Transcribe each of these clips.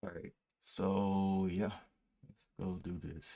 All right, so yeah, let's go do this.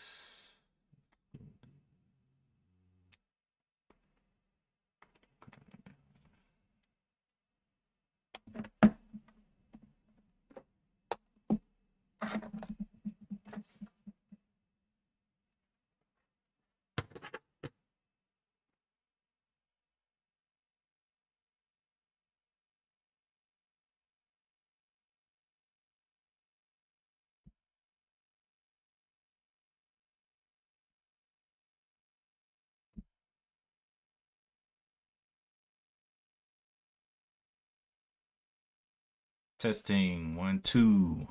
Testing 1, 2.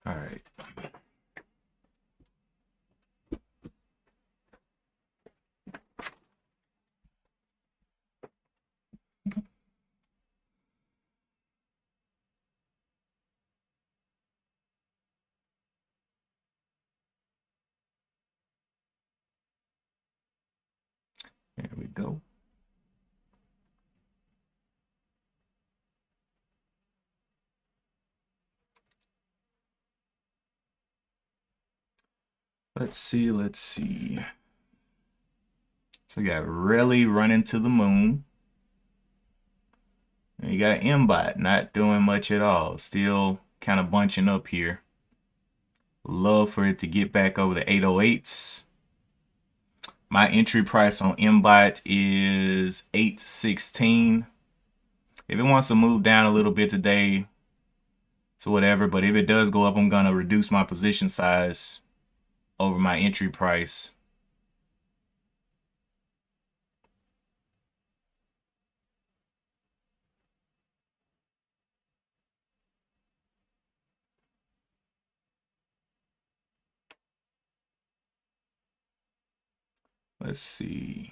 All right. There we go. Let's see, let's see. So you got Rally running to the moon. And you got MBOT not doing much at all. Still kind of bunching up here. Love for it to get back over the 808s. My entry price on MBOT is 816. If it wants to move down a little bit today, so whatever. But if it does go up, I'm going to reduce my position size over my entry price. Let's see.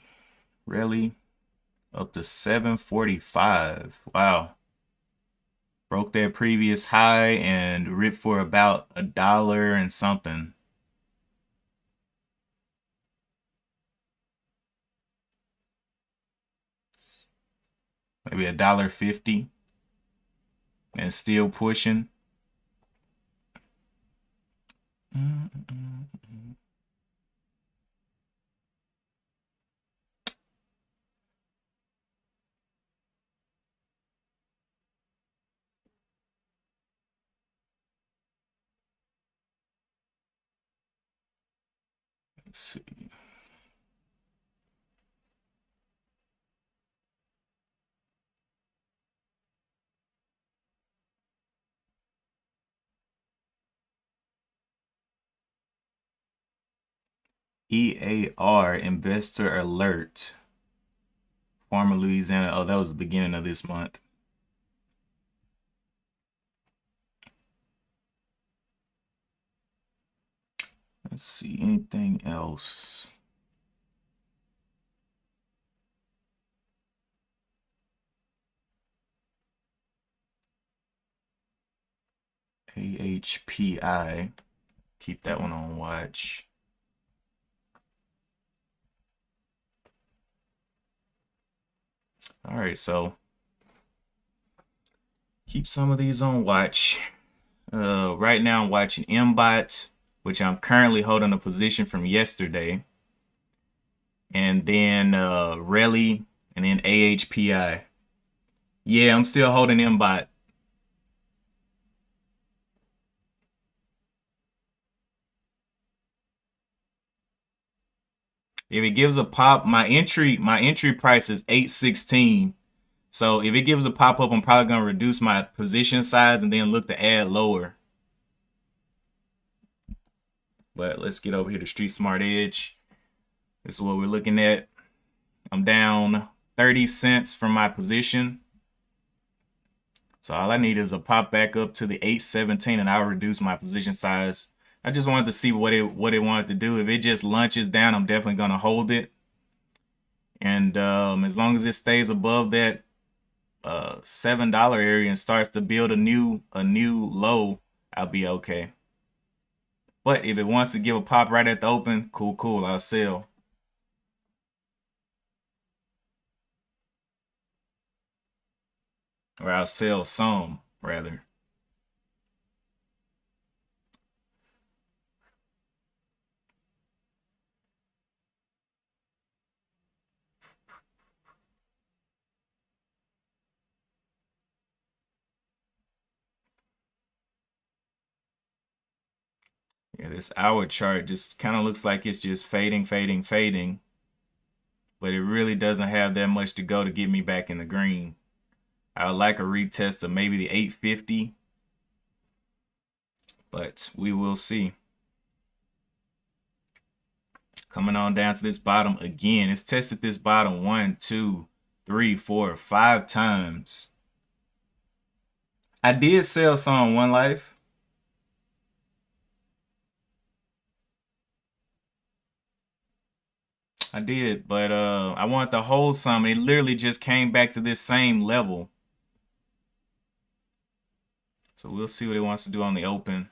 Really? Up to 745. Wow. Broke that previous high and ripped for about $1 and something. Maybe $1.50. And still pushing. Let's see. EAR, Investor Alert. Farmer, Louisiana. Oh, that was the beginning of this month. Let's see, anything else? AHPI. Keep that one on watch. All right, so keep some of these on watch. Right now I'm watching MBOT, which I'm currently holding a position from yesterday. And then Rally, and then AHPI. Yeah, I'm still holding MBOT. If it gives a pop, my entry price is 816. So if it gives a pop up, I'm probably gonna reduce my position size and then look to add lower. But let's get over here to Street Smart Edge. This is what we're looking at. I'm down 30 cents from my position. So all I need is a pop back up to the 817 and I'll reduce my position size. I just wanted to see what it wanted to do. If it just lunches down, I'm definitely gonna hold it. And as long as it stays above that $7 area and starts to build a new low, I'll be okay. But if it wants to give a pop right at the open, cool, I'll sell. or I'll sell some rather. Yeah, this hour chart just kind of looks like it's just fading, fading, fading, but it really doesn't have that much to go to get me back in the green. I would like a retest of maybe the 850, but we will see. Coming on down to this bottom again. It's tested this bottom 1, 2, 3, 4, 5 times. I did sell some One Life. I did, but I wanted to hold some. It literally just came back to this same level. So we'll see what it wants to do on the open.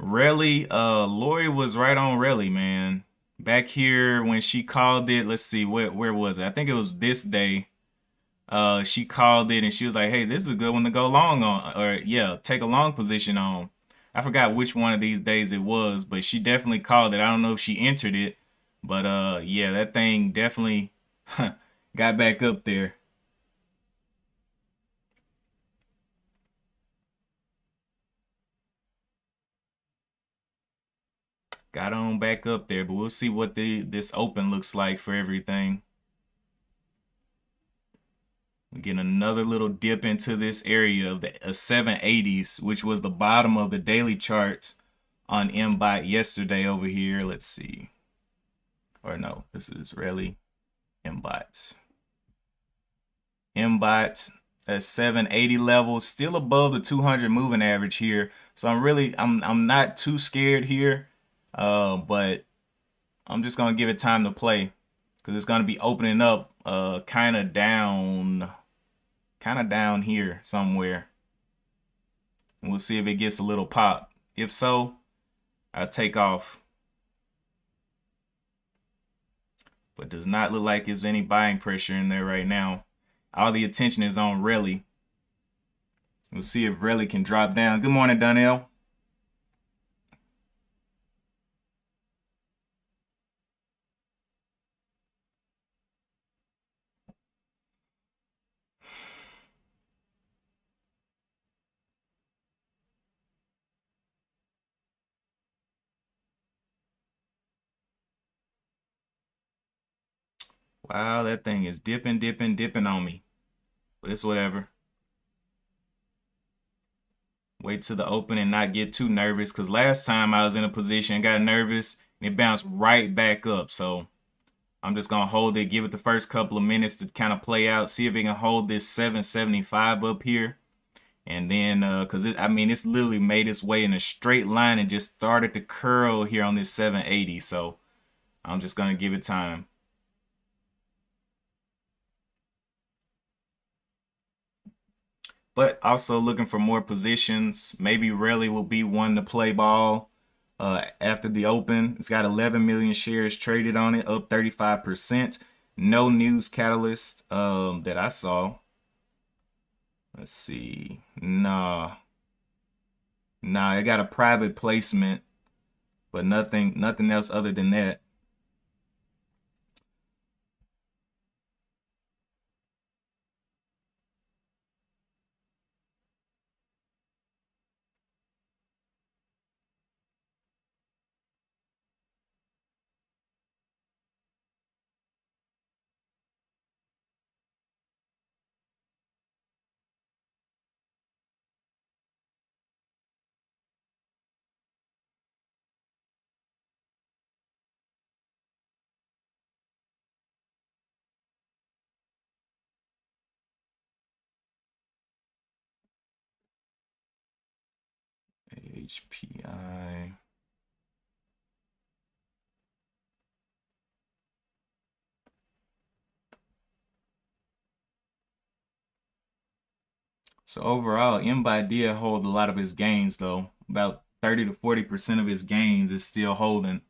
Relly, Lori was right on Relly, man. Back here when she called it, let's see, where was it? I think it was this day. She called it and she was like, "Hey, this is a good one to go long on, or yeah, take a long position on." I forgot which one of these days it was, but she definitely called it. I don't know if she entered it, but yeah, that thing definitely got back up there. Got on back up there, but we'll see what this open looks like for everything. We get another little dip into this area of the 780s, which was the bottom of the daily chart on MBOT yesterday over here. Let's see. Or no, this is really MBOT. MBOT at 780 level, still above the 200 moving average here. So I'm not too scared here, but I'm just gonna give it time to play because it's gonna be opening up kind of down here somewhere. And we'll see if it gets a little pop. If so, I'll take off. But does not look like there's any buying pressure in there right now. All the attention is on Relly. We'll see if Relly can drop down. Good morning, Donnell. Wow, that thing is dipping, dipping, dipping on me. But it's whatever. Wait till the open and not get too nervous. Because last time I was in a position, got nervous, and it bounced right back up. So I'm just going to hold it, give it the first couple of minutes to kind of play out, see if it can hold this 775 up here. And then, because it's literally made its way in a straight line and just started to curl here on this 780. So I'm just going to give it time. But also looking for more positions. Maybe Relly will be one to play ball after the open. It's got 11 million shares traded on it, up 35%. No news catalyst that I saw. Let's see. Nah, it got a private placement, but nothing else other than that. HPI. So overall, MBOT did hold a lot of his gains though. About 30 to 40% of his gains is still holding.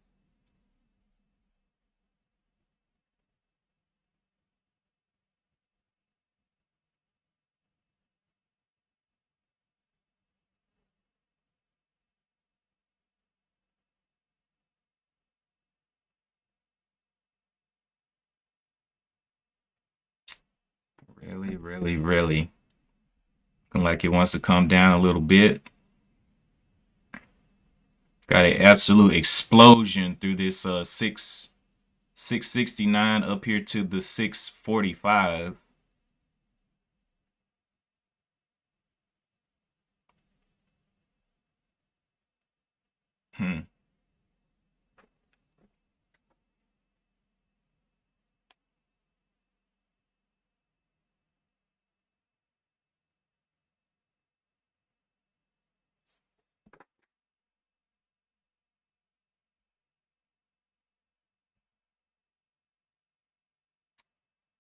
Really looking like it wants to come down a little bit. Got an absolute explosion through this 669 up here to the 645. Hmm.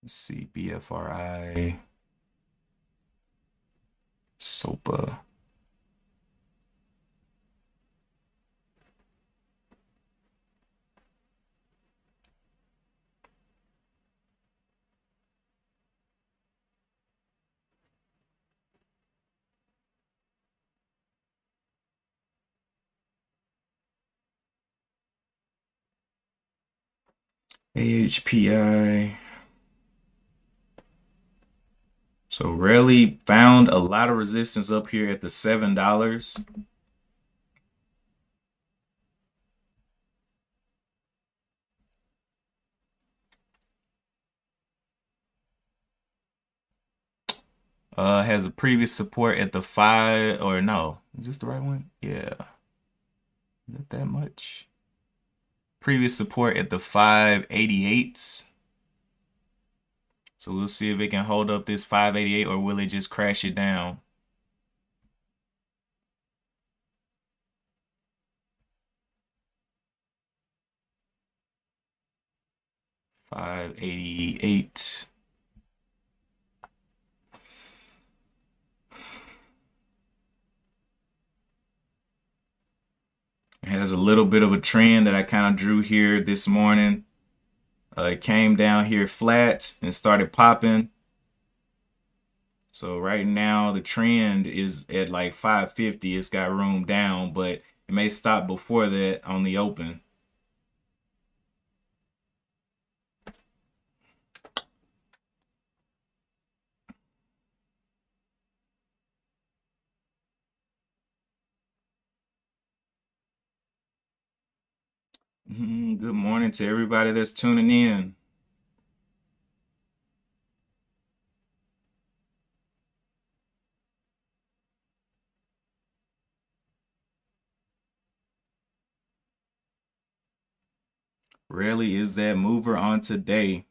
Let's see, BFRI, SOPA. AHPI. So rarely found a lot of resistance up here at the $7. Has a previous support at the 5, or no, is this the right one? Yeah. Is it that much? Previous support at the 588s. So we'll see if it can hold up this 588 or will it just crash it down. $588. It has a little bit of a trend that I kind of drew here this morning. It came down here flat and started popping. So right now the trend is at like 550. It's got room down, but it may stop before that on the open. Good morning to everybody that's tuning in. Rarely is that mover on today.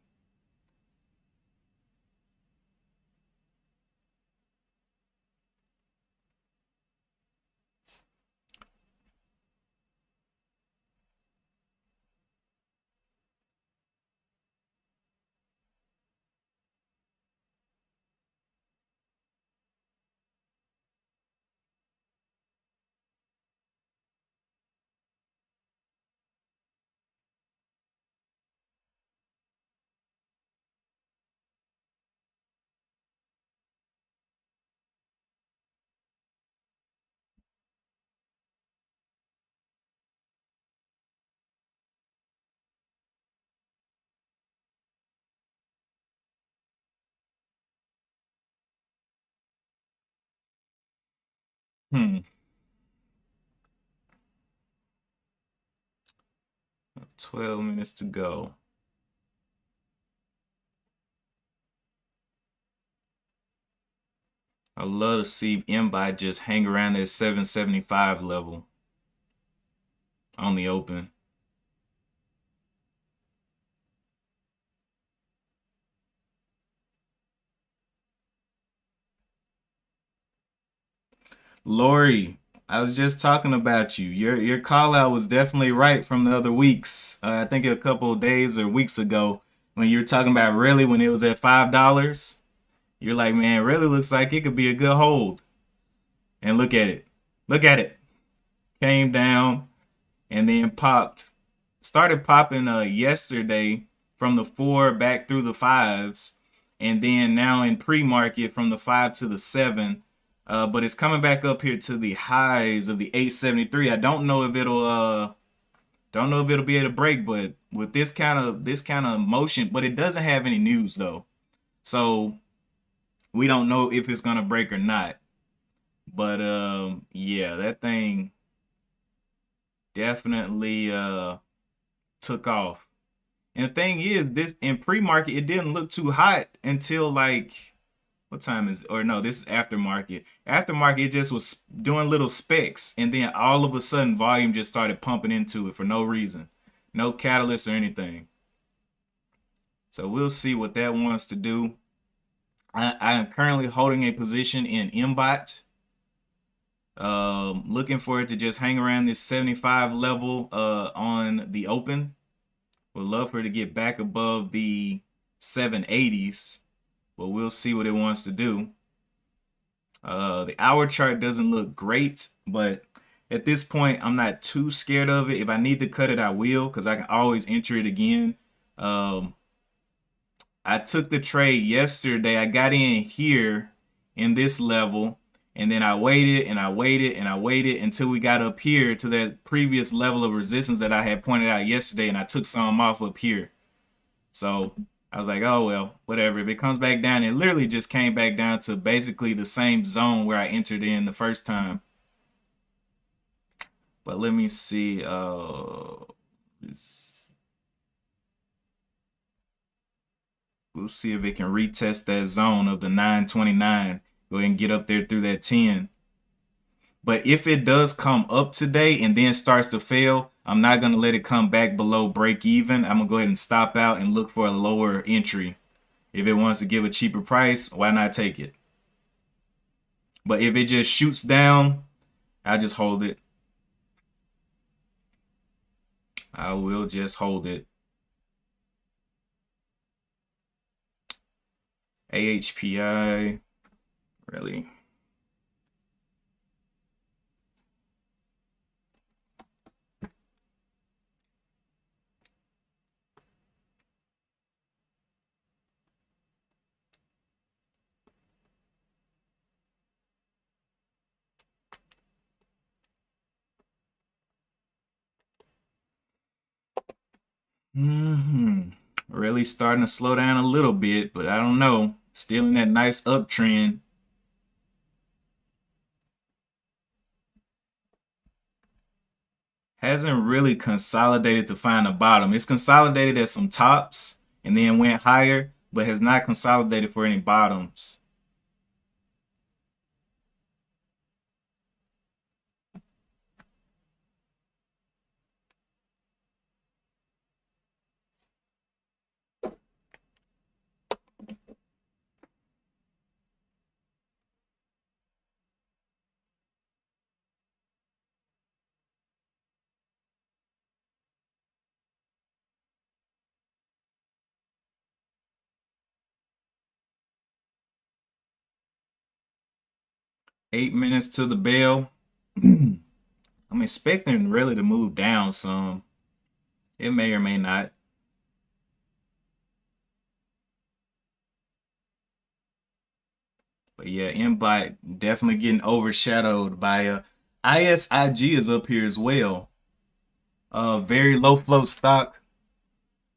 Hmm. 12 minutes to go. I love to see MBI just hang around that 775 level on the open. Lori, I was just talking about you. Your call out was definitely right from the other weeks. I think a couple of days or weeks ago when you were talking about really when it was at $5. You're like, man, really looks like it could be a good hold. And look at it. Look at it. Came down and then popped. Started popping yesterday from the 4 back through the 5s. And then now in pre-market from the 5 to the 7. But it's coming back up here to the highs of the 873. I don't know if it'll be able to break, but with this kind of motion, but it doesn't have any news though. So we don't know if it's gonna break or not. But yeah, that thing definitely took off. And the thing is, this in pre-market, it didn't look too hot until like what time is, or no, this is aftermarket. Aftermarket, it just was doing little specks, and then all of a sudden volume just started pumping into it for no reason. No catalyst or anything. So we'll see what that wants to do. I am currently holding a position in MBOT. Looking for it to just hang around this 75 level on the open. Would love for it to get back above the 780s, but we'll see what it wants to do. The hour chart doesn't look great, but at this point, I'm not too scared of it. If I need to cut it, I will, because I can always enter it again. I took the trade yesterday. I got in here in this level, and then I waited and I waited and I waited until we got up here to that previous level of resistance that I had pointed out yesterday, and I took some off up here. So I was like, oh, well, whatever. If it comes back down, it literally just came back down to basically the same zone where I entered in the first time. But let me see. We'll see if it can retest that zone of the 929. Go ahead and get up there through that 10. But if it does come up today and then starts to fail, I'm not going to let it come back below break even. I'm going to go ahead and stop out and look for a lower entry. If it wants to give a cheaper price, why not take it? But if it just shoots down, I'll just hold it. I will just hold it. AHPI, really? Really starting to slow down a little bit, but I don't know. Still in that nice uptrend. Hasn't really consolidated to find a bottom. It's consolidated at some tops and then went higher, but has not consolidated for any bottoms. Eight minutes to the bell. I'm expecting really to move down some. It may or may not. But yeah, MBOT definitely getting overshadowed by ISIG is up here as well. Very low float stock.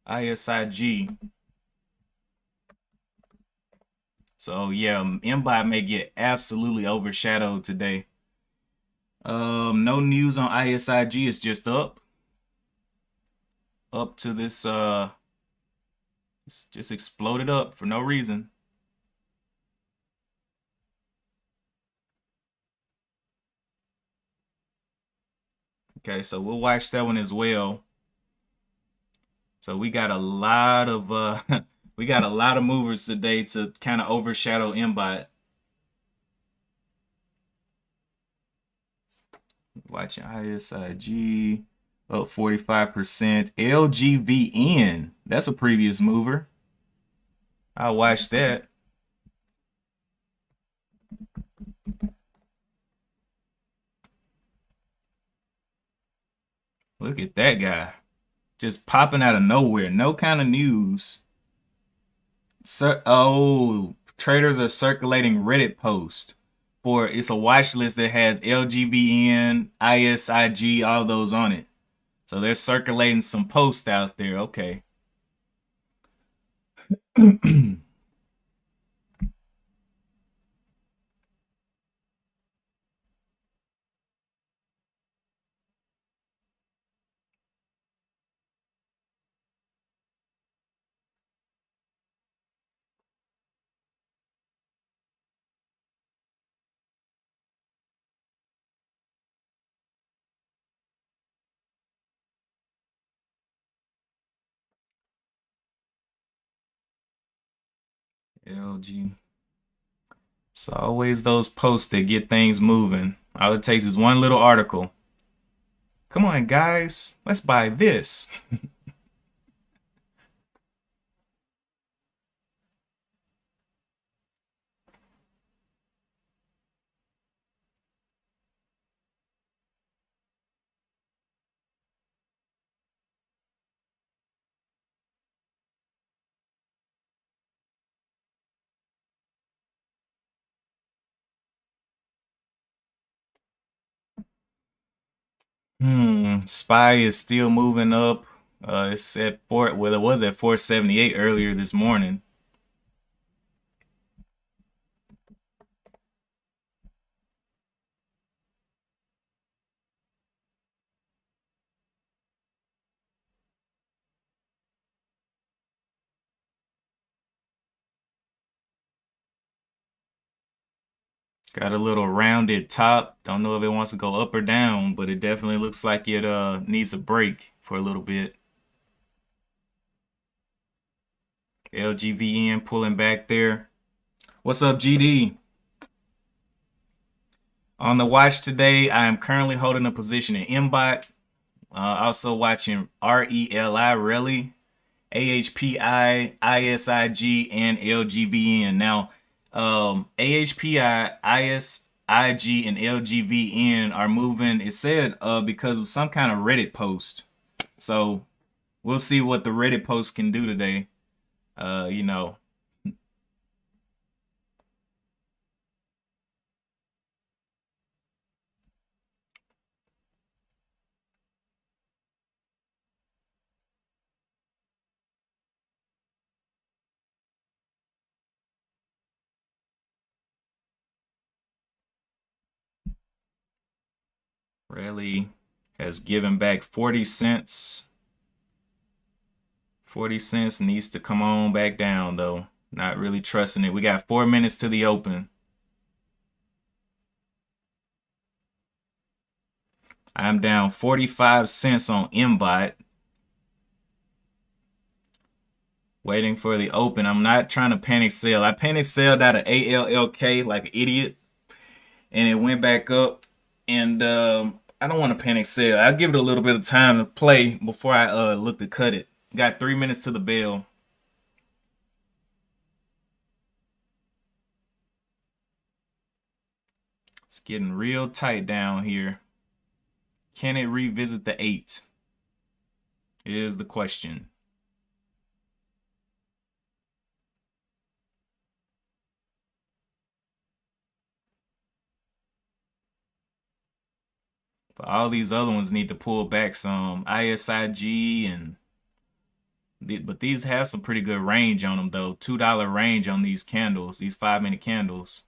ISIG. So yeah, MBOT may get absolutely overshadowed today. No news on ISIG. It's just up to this. It's just exploded up for no reason. Okay, so we'll watch that one as well. So we got a lot of we got a lot of movers today to kind of overshadow MBOT. Watching ISIG up 45%. LGVN, that's a previous mover. I'll watch that. Look at that guy. Just popping out of nowhere. No kind of news. Oh, traders are circulating Reddit post for it's a watch list that has LGVN, ISIG, all those on it. So they're circulating some posts out there. Okay. LG. So always those posts that get things moving. All it takes is one little article. Come on, guys, let's buy this. SPY is still moving up. It's at well, it was at 478 earlier this morning. Got a little rounded top. Don't know if it wants to go up or down, but it definitely looks like it needs a break for a little bit. LGVN pulling back there. What's up, GD? On the watch today, I am currently holding a position in MBOT. Also watching RELI, AHPI, ISIG, and LGVN. Now, AHPI, ISIG, and LGVN are moving, it said, because of some kind of Reddit post. So we'll see what the Reddit post can do today. You know, Rally has given back 40 cents. 40 cents needs to come on back down, though. Not really trusting it. We got 4 minutes to the open. I'm down 45 cents on MBOT. Waiting for the open. I'm not trying to panic sell. I panic sold out of ALLK like an idiot, and it went back up. And I don't want to panic sell. I'll give it a little bit of time to play before I look to cut it. Got 3 minutes to the bell. It's getting real tight down here. Can it revisit the 8? Is the question. But all these other ones need to pull back some. ISIG and but these have some pretty good range on them though. $2 range on these candles, these 5-minute candles.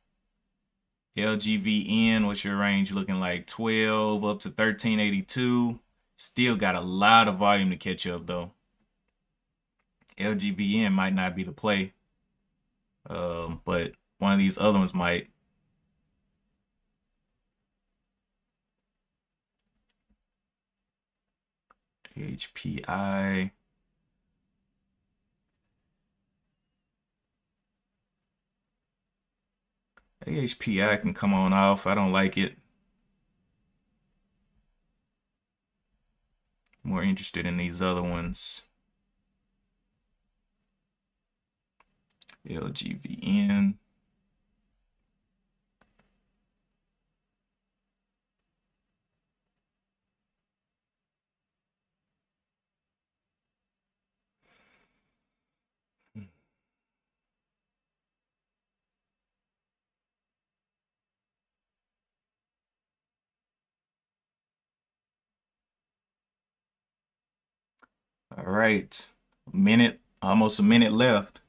LGVN, what's your range looking like? 12 up to 1382. Still got a lot of volume to catch up though. LGVN might not be the play, but one of these other ones might. HPI. AHPI can come on off. I don't like it. More interested in these other ones. LGVN. All right, almost a minute left.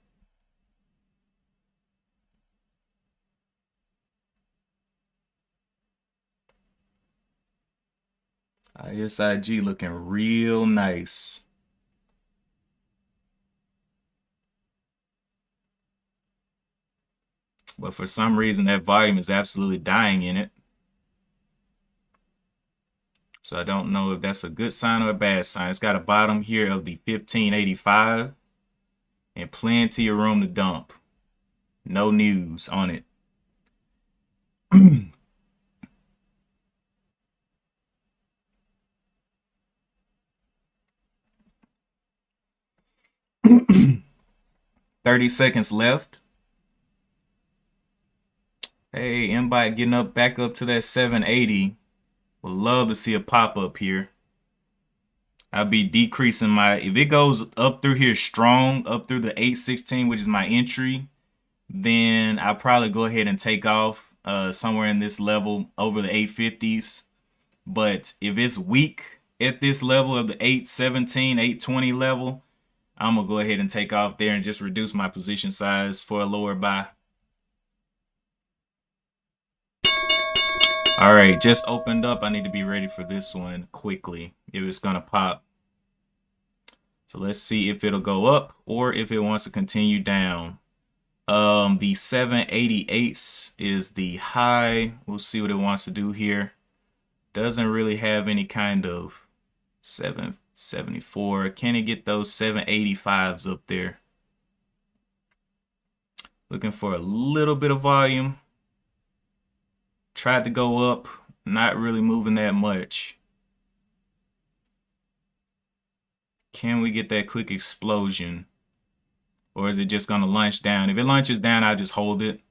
ISIG looking real nice. But for some reason, that volume is absolutely dying in it. So I don't know if that's a good sign or a bad sign. It's got a bottom here of the 1585 and plenty of room to dump. No news on it. 30 seconds left. Hey, invite getting up back up to that 780. Would love to see a pop up here. I'll be decreasing my, if it goes up through here strong, up through the 816, which is my entry, then I'll probably go ahead and take off somewhere in this level over the 850s. But if it's weak at this level of the 817, 820 level, I'm going to go ahead and take off there and just reduce my position size for a lower buy. All right, just opened up. I need to be ready for this one quickly if it's going to pop. So let's see if it'll go up or if it wants to continue down. The 788 is the high. We'll see what it wants to do here. Doesn't really have any kind of 774. Can it get those 785s up there? Looking for a little bit of volume. Tried to go up, not really moving that much. Can we get that quick explosion? Or is it just going to launch down? If it launches down, I'll just hold it.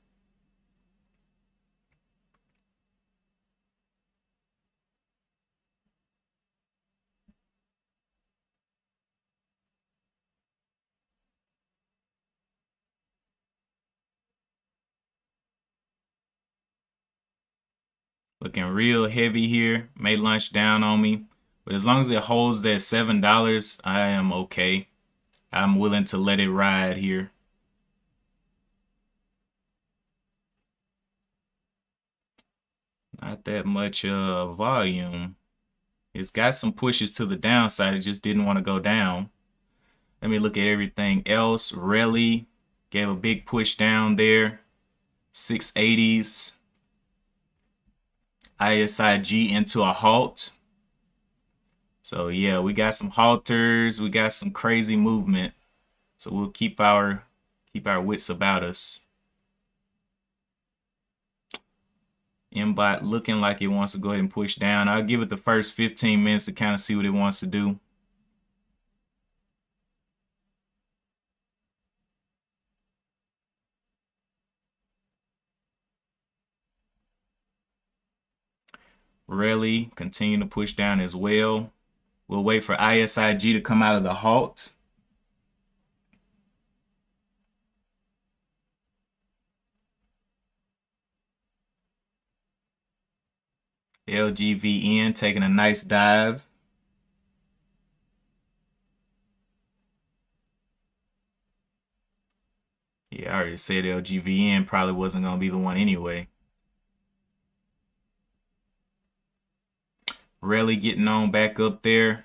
Looking real heavy here. May launch down on me. But as long as it holds that $7, I am okay. I'm willing to let it ride here. Not that much volume. It's got some pushes to the downside. It just didn't want to go down. Let me look at everything else. Rally gave a big push down there. 680s. ISIG into a halt. So yeah, we got some halters. We got some crazy movement. So we'll keep our wits about us. MBOT looking like it wants to go ahead and push down. I'll give it the first 15 minutes to kind of see what it wants to do. Rally continue to push down as well. We'll wait for ISIG to come out of the halt. LGVN taking a nice dive. Yeah, I already said LGVN probably wasn't going to be the one anyway. Rally getting on back up there.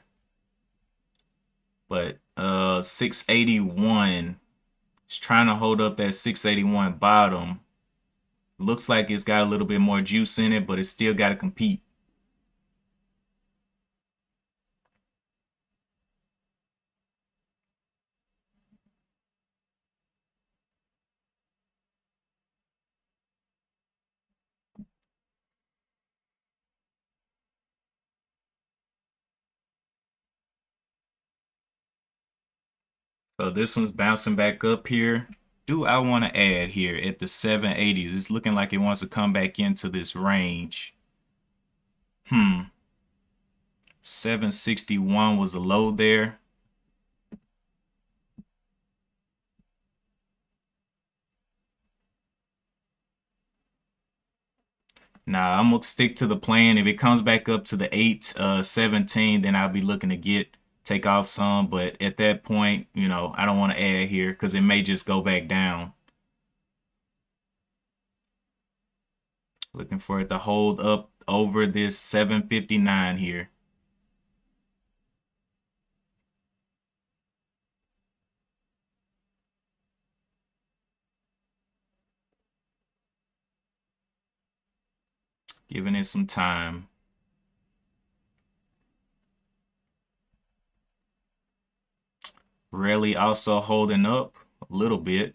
But 681 is trying to hold up that 681 bottom. Looks like it's got a little bit more juice in it, but it's still got to compete. So this one's bouncing back up here. Do I want to add here at the 780s? It's looking like it wants to come back into this range. 761 was a low there. Nah, I'm gonna stick to the plan. If it comes back up to the 817, then I'll be looking to take off some. But at that point, you know, I don't want to add here because it may just go back down. Looking for it to hold up over this 759 here. Giving it some time. Rally also holding up a little bit.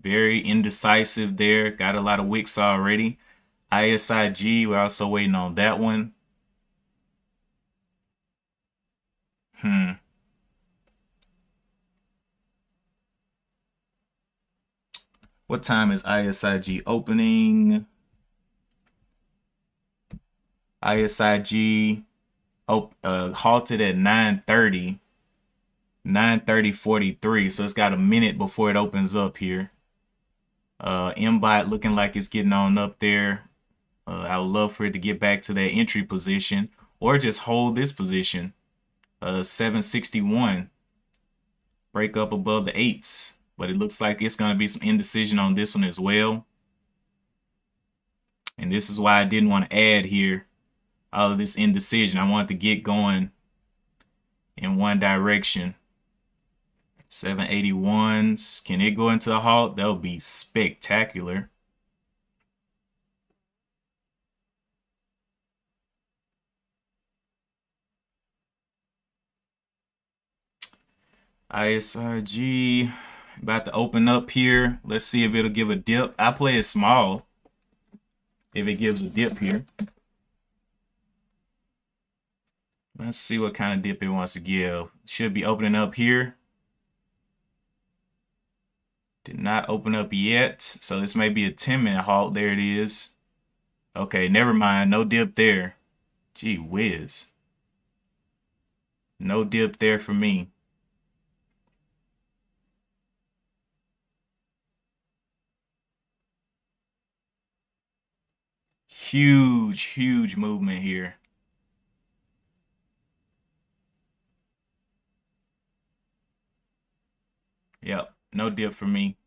Very indecisive there. Got a lot of wicks already. ISIG, we're also waiting on that one. What time is ISIG opening? ISIG halted at 9:30. 9:30:43. So it's got a minute before it opens up here. MBOT looking like it's getting on up there. I would love for it to get back to that entry position or just hold this position. 761. Break up above the eights. But it looks like it's going to be some indecision on this one as well. And this is why I didn't want to add here all of this indecision. I wanted to get going in one direction. 781s. Can it go into a halt? That would be spectacular. ISRG about to open up here. Let's see if it'll give a dip. I play it small if it gives a dip here. Let's see what kind of dip it wants to give. Should be opening up here. Did not open up yet. So this may be a 10-minute halt. There it is. Okay, never mind. No dip there. Gee whiz. No dip there for me. Huge movement here. Yep, no dip for me.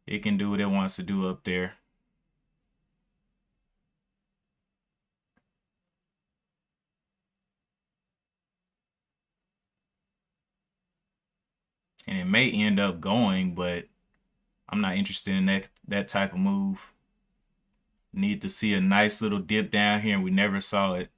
It can do what it wants to do up there. And it may end up going, but I'm not interested in that type of move. Need to see a nice little dip down here, and we never saw it.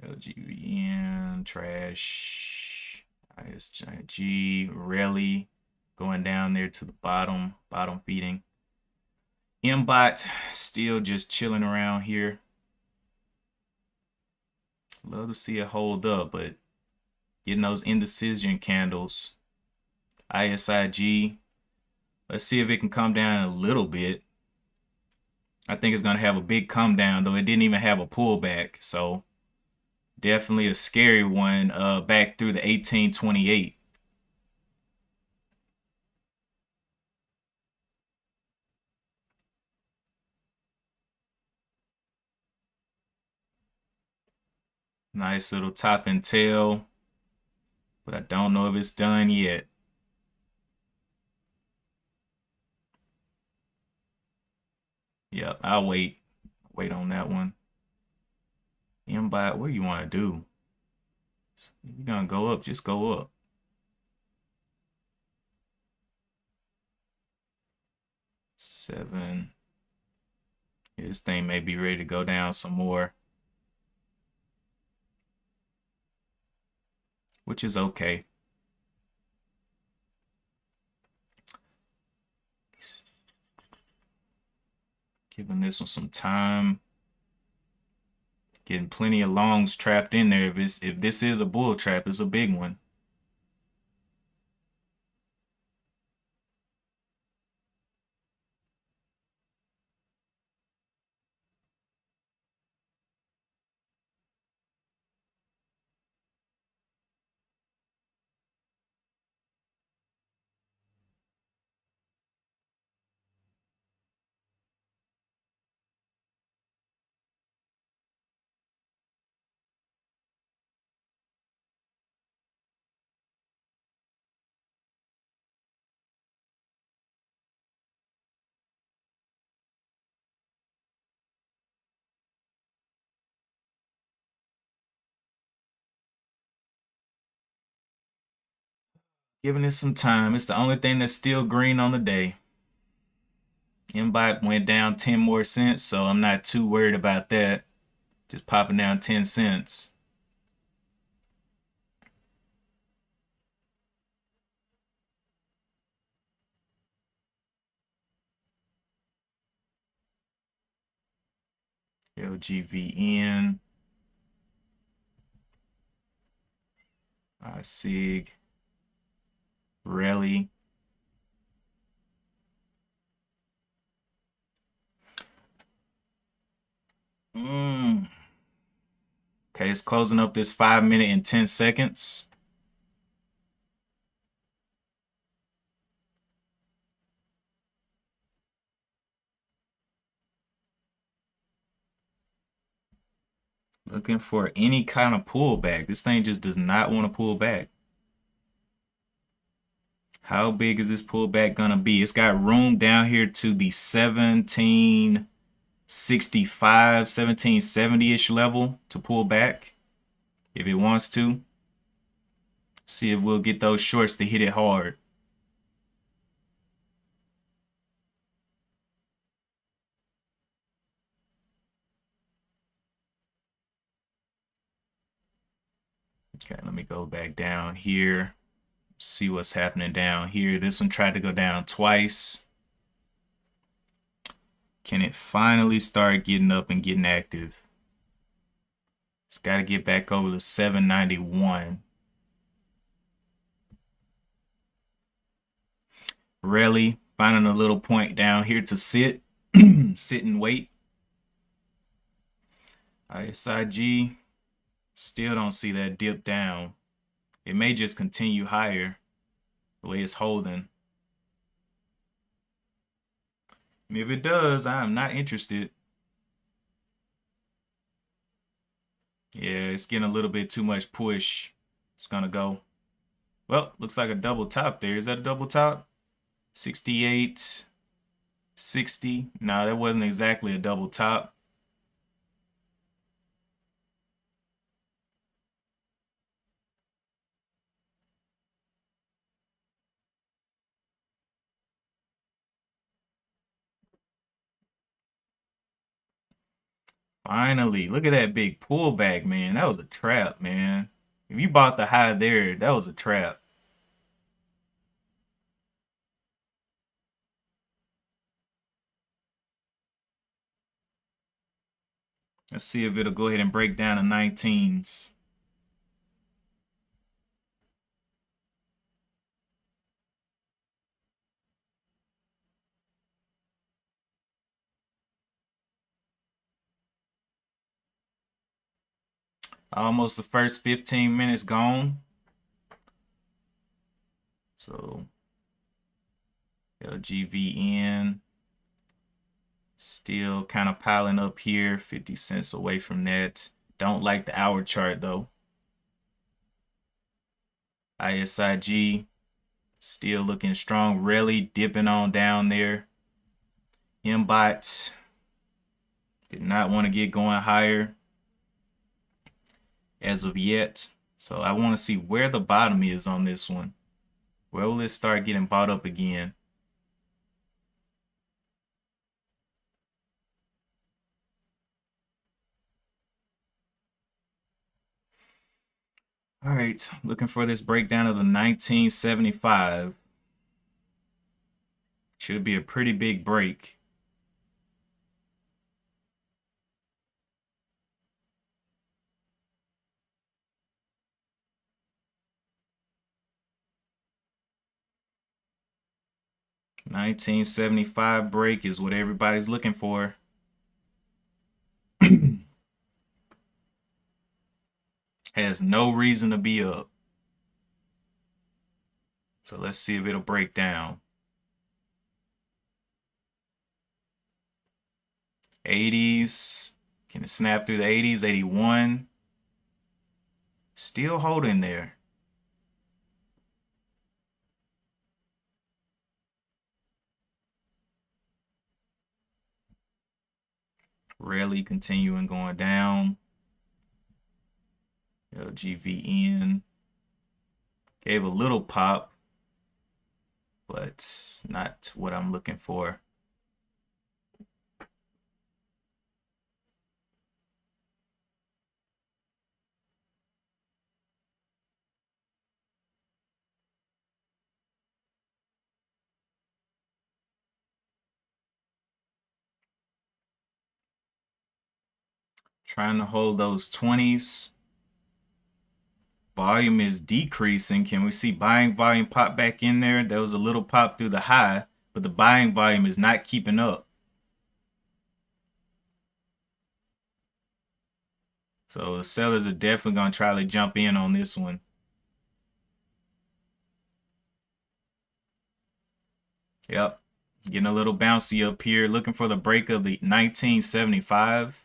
LGVN, trash, ISG, rally, going down there to the bottom feeding. MBOT still just chilling around here. Love to see it hold up, but getting those indecision candles. ISIG, let's see if it can come down a little bit. I think it's going to have a big come down, though it didn't even have a pullback. So definitely a scary one back through the 1828. Nice little top and tail, but I don't know if it's done yet. Yep, I'll wait. Wait on that one. MBOT, what do you want to do? If you're going to go up, just go up. 7. This thing may be ready to go down some more, which is okay. Giving this one some time. Getting plenty of longs trapped in there. If this is a bull trap, it's a big one. Giving it some time. It's the only thing that's still green on the day. MBOT went down 10 more cents, so I'm not too worried about that. Just popping down 10 cents. LGVN. SIG. Rally. Okay, it's closing up this 5 minute and 10 seconds. Looking for any kind of pullback. This thing just does not want to pull back. How big is this pullback gonna be? It's got room down here to the 1765, 1770-ish level to pull back if it wants to. See if we'll get those shorts to hit it hard. Okay, let me go back down here. See what's happening down here. This one tried to go down twice. Can it finally start getting up and getting active? It's got to get back over to 791. Really finding a little point down here to sit, sit and wait. ISIG, still don't see that dip down. It may just continue higher the way it's holding. And if it does, I am not interested. Yeah, it's getting a little bit too much push. It's gonna go. Well, looks like a double top there. Is that a double top? 68, 60. No, that wasn't exactly a double top. Finally, look at that big pullback, man. That was a trap, man. If you bought the high there, that was a trap. Let's see if it'll go ahead and break down to 19s. Almost the first 15 minutes gone. So LGVN still kind of piling up here, 50 cents away from that. Don't like the hour chart though. ISIG still looking strong, really dipping on down there. MBOT did not want to get going higher as of yet. So I want to see where the bottom is on this one. Where will it start getting bought up again? All right, looking for this breakdown of the 1975. Should be a pretty big break. $19.75 break is what everybody's looking for. Has no reason to be up. So let's see if it'll break down. 80s. Can it snap through the 80s? 81. Still holding there. Rarely continuing going down. LGVN gave a little pop. but not what I'm looking for. Trying to hold those 20s. Volume is decreasing. Can we see buying volume pop back in there? There was a little pop through the high, but the buying volume is not keeping up. So the sellers are definitely going to try to jump in on this one. Yep. Getting a little bouncy up here. Looking for the break of the 1975.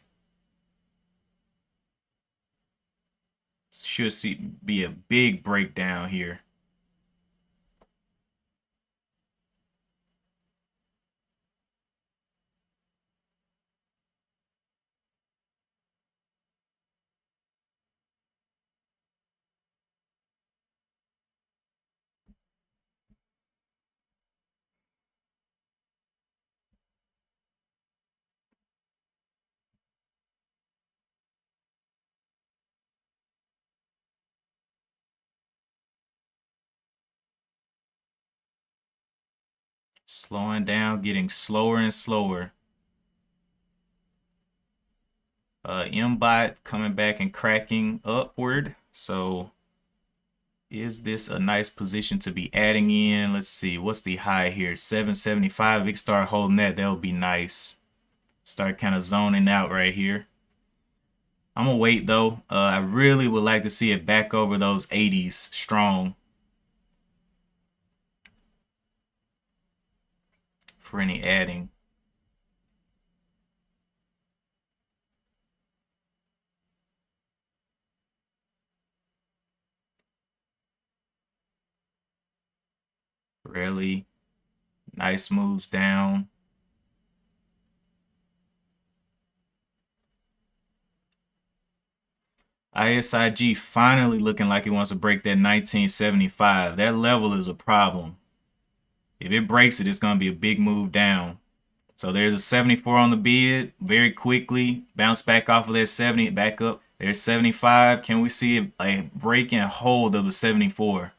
Should be a big breakdown here. Slowing down, getting slower and slower. M-bot coming back and cracking upward. So is this a nice position to be adding in? Let's see. What's the high here? 775. If we start holding that, that would be nice. Start kind of zoning out right here. I'm going to wait, though. I really would like to see it back over those 80s strong for any adding. Really nice moves down. ISIG finally looking like it wants to break that 1975. That level is a problem. If it breaks it, it's going to be a big move down. So there's a 74 on the bid. Very quickly, bounce back off of that 70, back up. There's 75. Can we see a break and hold of the 74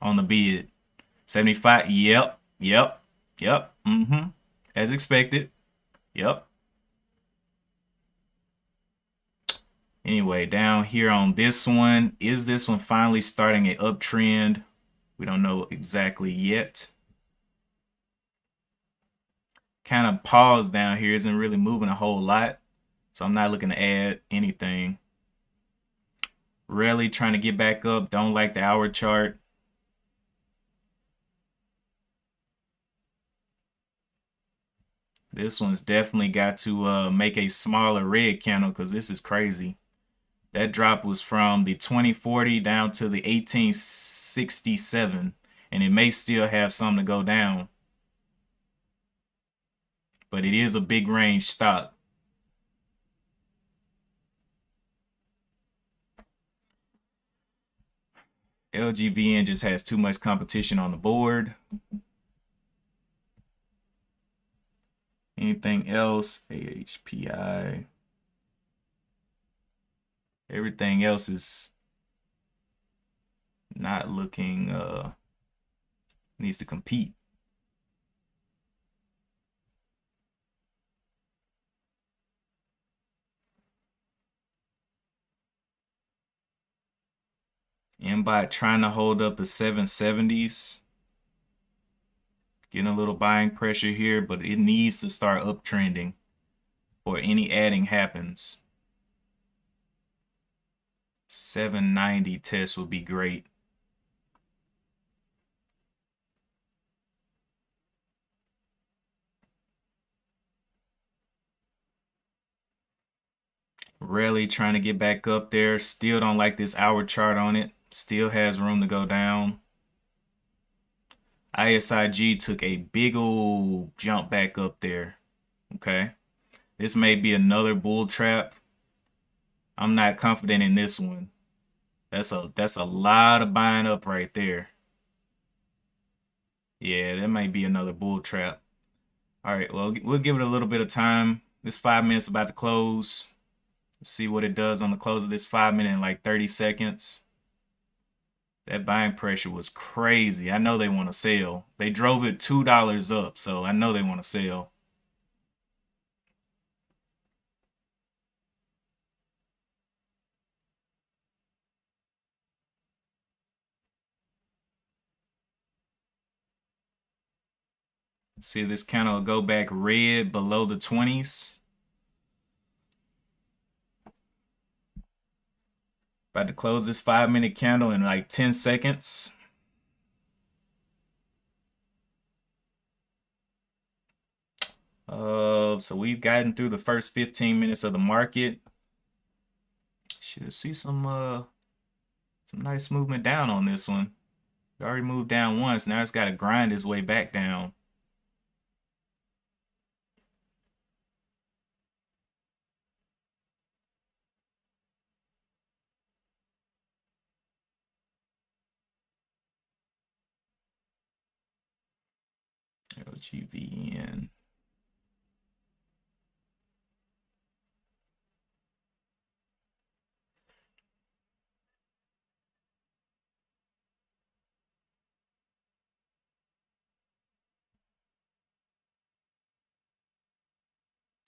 on the bid? 75. Yep. As expected. Yep. Anyway, down here on this one, is this one finally starting an uptrend? We don't know exactly yet. Kind of paused down here, isn't really moving a whole lot. So I'm not looking to add anything. Really trying to get back up. Don't like the hour chart. This one's definitely got to make a smaller red candle because this is crazy. That drop was from the 2040 down to the 1867, and it may still have some to go down. But it is a big range stock. LGVN just has too much competition on the board. Anything else? AHPI. Everything else is not looking, needs to compete. M-bot trying to hold up the 770s. Getting a little buying pressure here, but it needs to start uptrending or any adding happens. 790 test would be great. Really trying to get back up there. Still don't like this hour chart on it. Still has room to go down. ISIG took a big old jump back up there. Okay. This may be another bull trap. I'm not confident in this one. That's a lot of buying up right there. Yeah, that might be another bull trap. All right, well, we'll give it a little bit of time. This 5 minutes about to close. Let's see what it does on the close of this 5 minute in like 30 seconds. That buying pressure was crazy. I know they want to sell. They drove it $2 up, so I know they want to sell. See if this candle will go back red below the 20s. About to close this 5 minute candle in like 10 seconds. So we've gotten through the first 15 minutes of the market. Should see some nice movement down on this one. It already moved down once. Now it's got to grind its way back down. LGVN.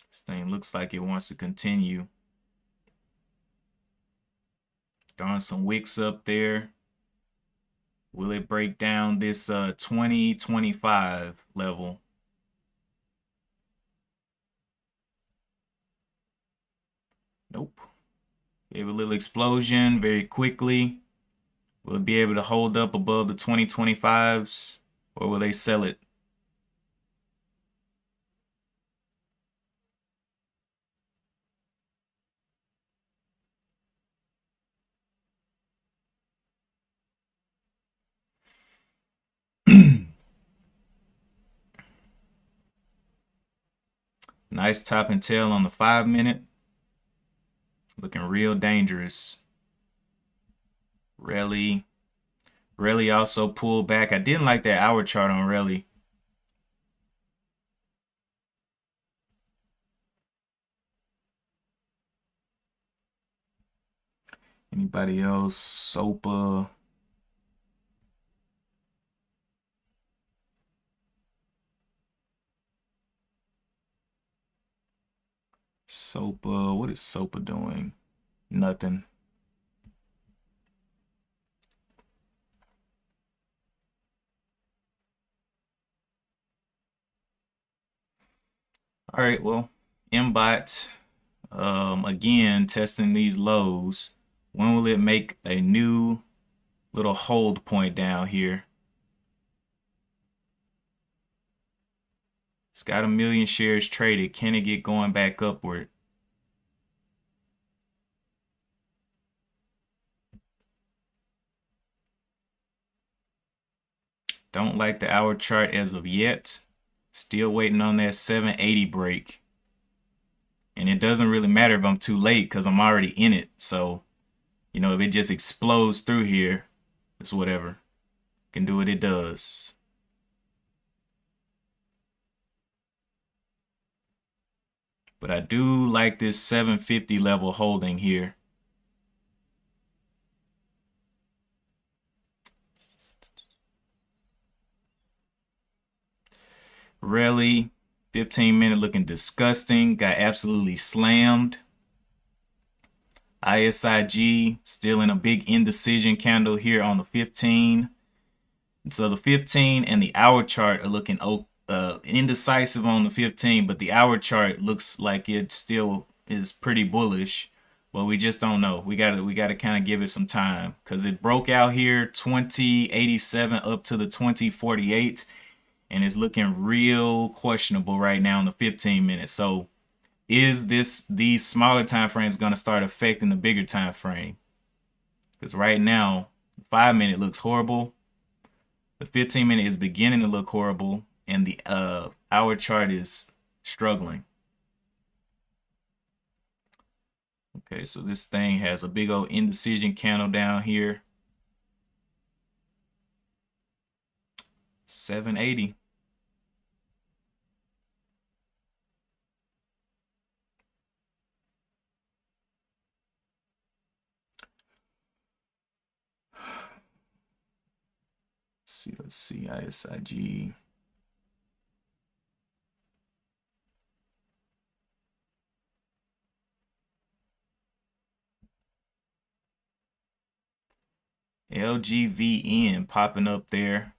This thing looks like it wants to continue. Throwing some wicks up there. Will it break down this 2025 level? Nope. Gave a little explosion very quickly. Will it be able to hold up above the 2025s, or will they sell it? Nice top and tail on the 5 minute. Looking real dangerous. Rally also pulled back. I didn't like that hour chart on Rally. Anybody else? SOPA. SOPA. What is SOPA doing? Nothing. All right, well, MBOT, again, testing these lows. When will it make a new little hold point down here? It's got 1 million shares traded. Can it get going back upward? Don't like the hour chart as of yet. Still waiting on that 780 break. And it doesn't really matter if I'm too late because I'm already in it. So, you know, if it just explodes through here, it's whatever. Can do what it does. But I do like this 750 level holding here. Rally, 15 minute looking disgusting. Got absolutely slammed. ISIG still in a big indecision candle here on the 15. And so the 15 and the hour chart are looking indecisive on the 15, but the hour chart looks like it still is pretty bullish. Well, we just don't know. We gotta kind of give it some time because it broke out here 2087 up to the 2048, and it's looking real questionable right now in the 15 minutes. So is these smaller time frames going to start affecting the bigger time frame? Because right now, the 5 minute looks horrible. The 15 minute is beginning to look horrible, and the hour chart is struggling. Okay, so this thing has a big old indecision candle down here. 780. Let's see, ISIG. LGVN popping up there.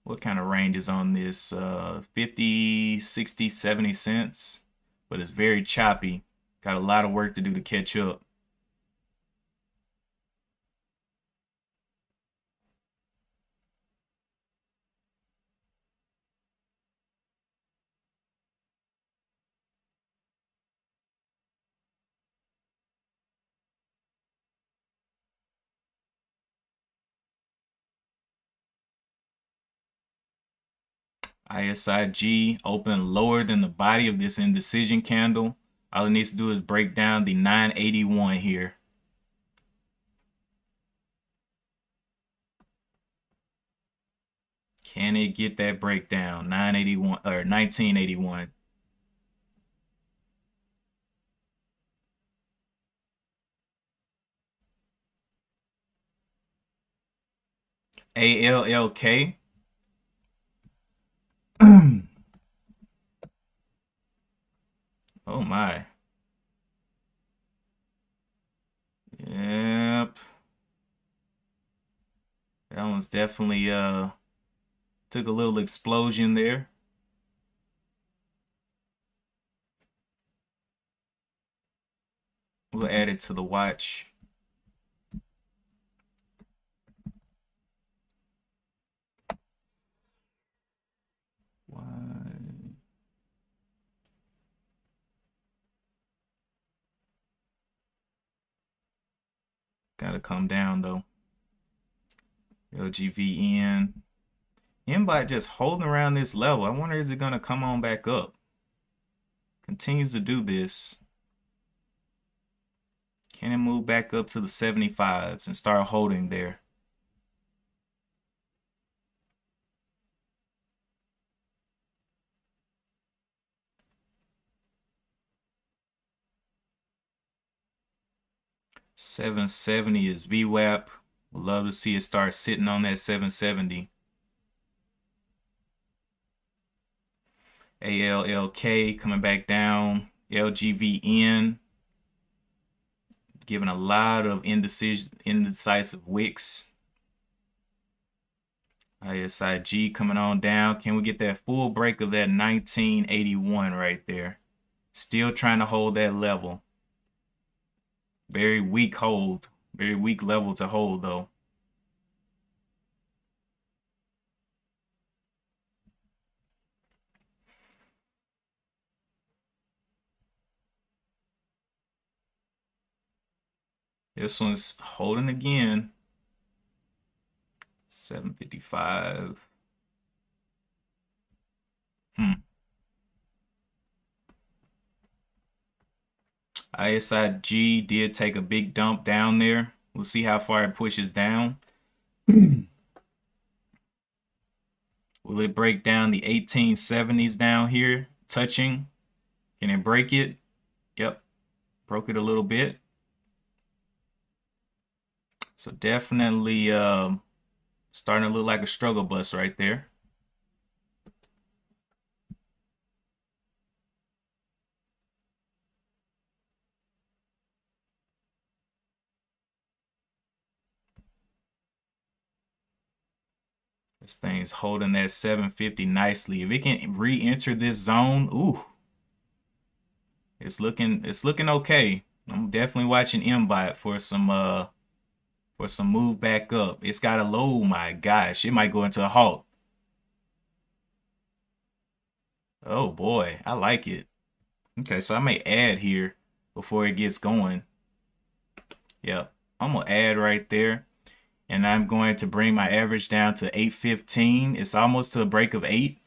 What kind of range is on this? 50, 60, 70 cents. But it's very choppy. Got a lot of work to do to catch up. ISIG open lower than the body of this indecision candle. All it needs to do is break down the 981 here. Can it get that breakdown? 981 or 1981. ALLK. Oh my. Yep. That one's definitely took a little explosion there. We'll add it to the watch. Gotta come down though. LGVN. MBOT just holding around this level. I wonder, is it gonna come on back up? Continues to do this. Can it move back up to the 75s and start holding there? $770 is VWAP. Would love to see it start sitting on that 770. ALLK coming back down. LGVN giving a lot of indecisive wicks. ISIG coming on down. Can we get that full break of that 1981 right there? Still trying to hold that level. Very weak hold. Very weak level to hold though. This one's holding again. 755. ISIG did take a big dump down there. We'll see how far it pushes down. Will it break down the 1870s down here? Touching. Can it break it? Yep. Broke it a little bit. So definitely starting to look like a struggle bus right there. This thing's holding that 750 nicely. If it can re-enter this zone, ooh, it's looking okay. I'm definitely watching MBOT for some move back up. It's got a low, my gosh, it might go into a halt. Oh boy, I like it. Okay, so I may add here before it gets going. Yep, I'm gonna add right there. And I'm going to bring my average down to 815. It's almost to a break of 8.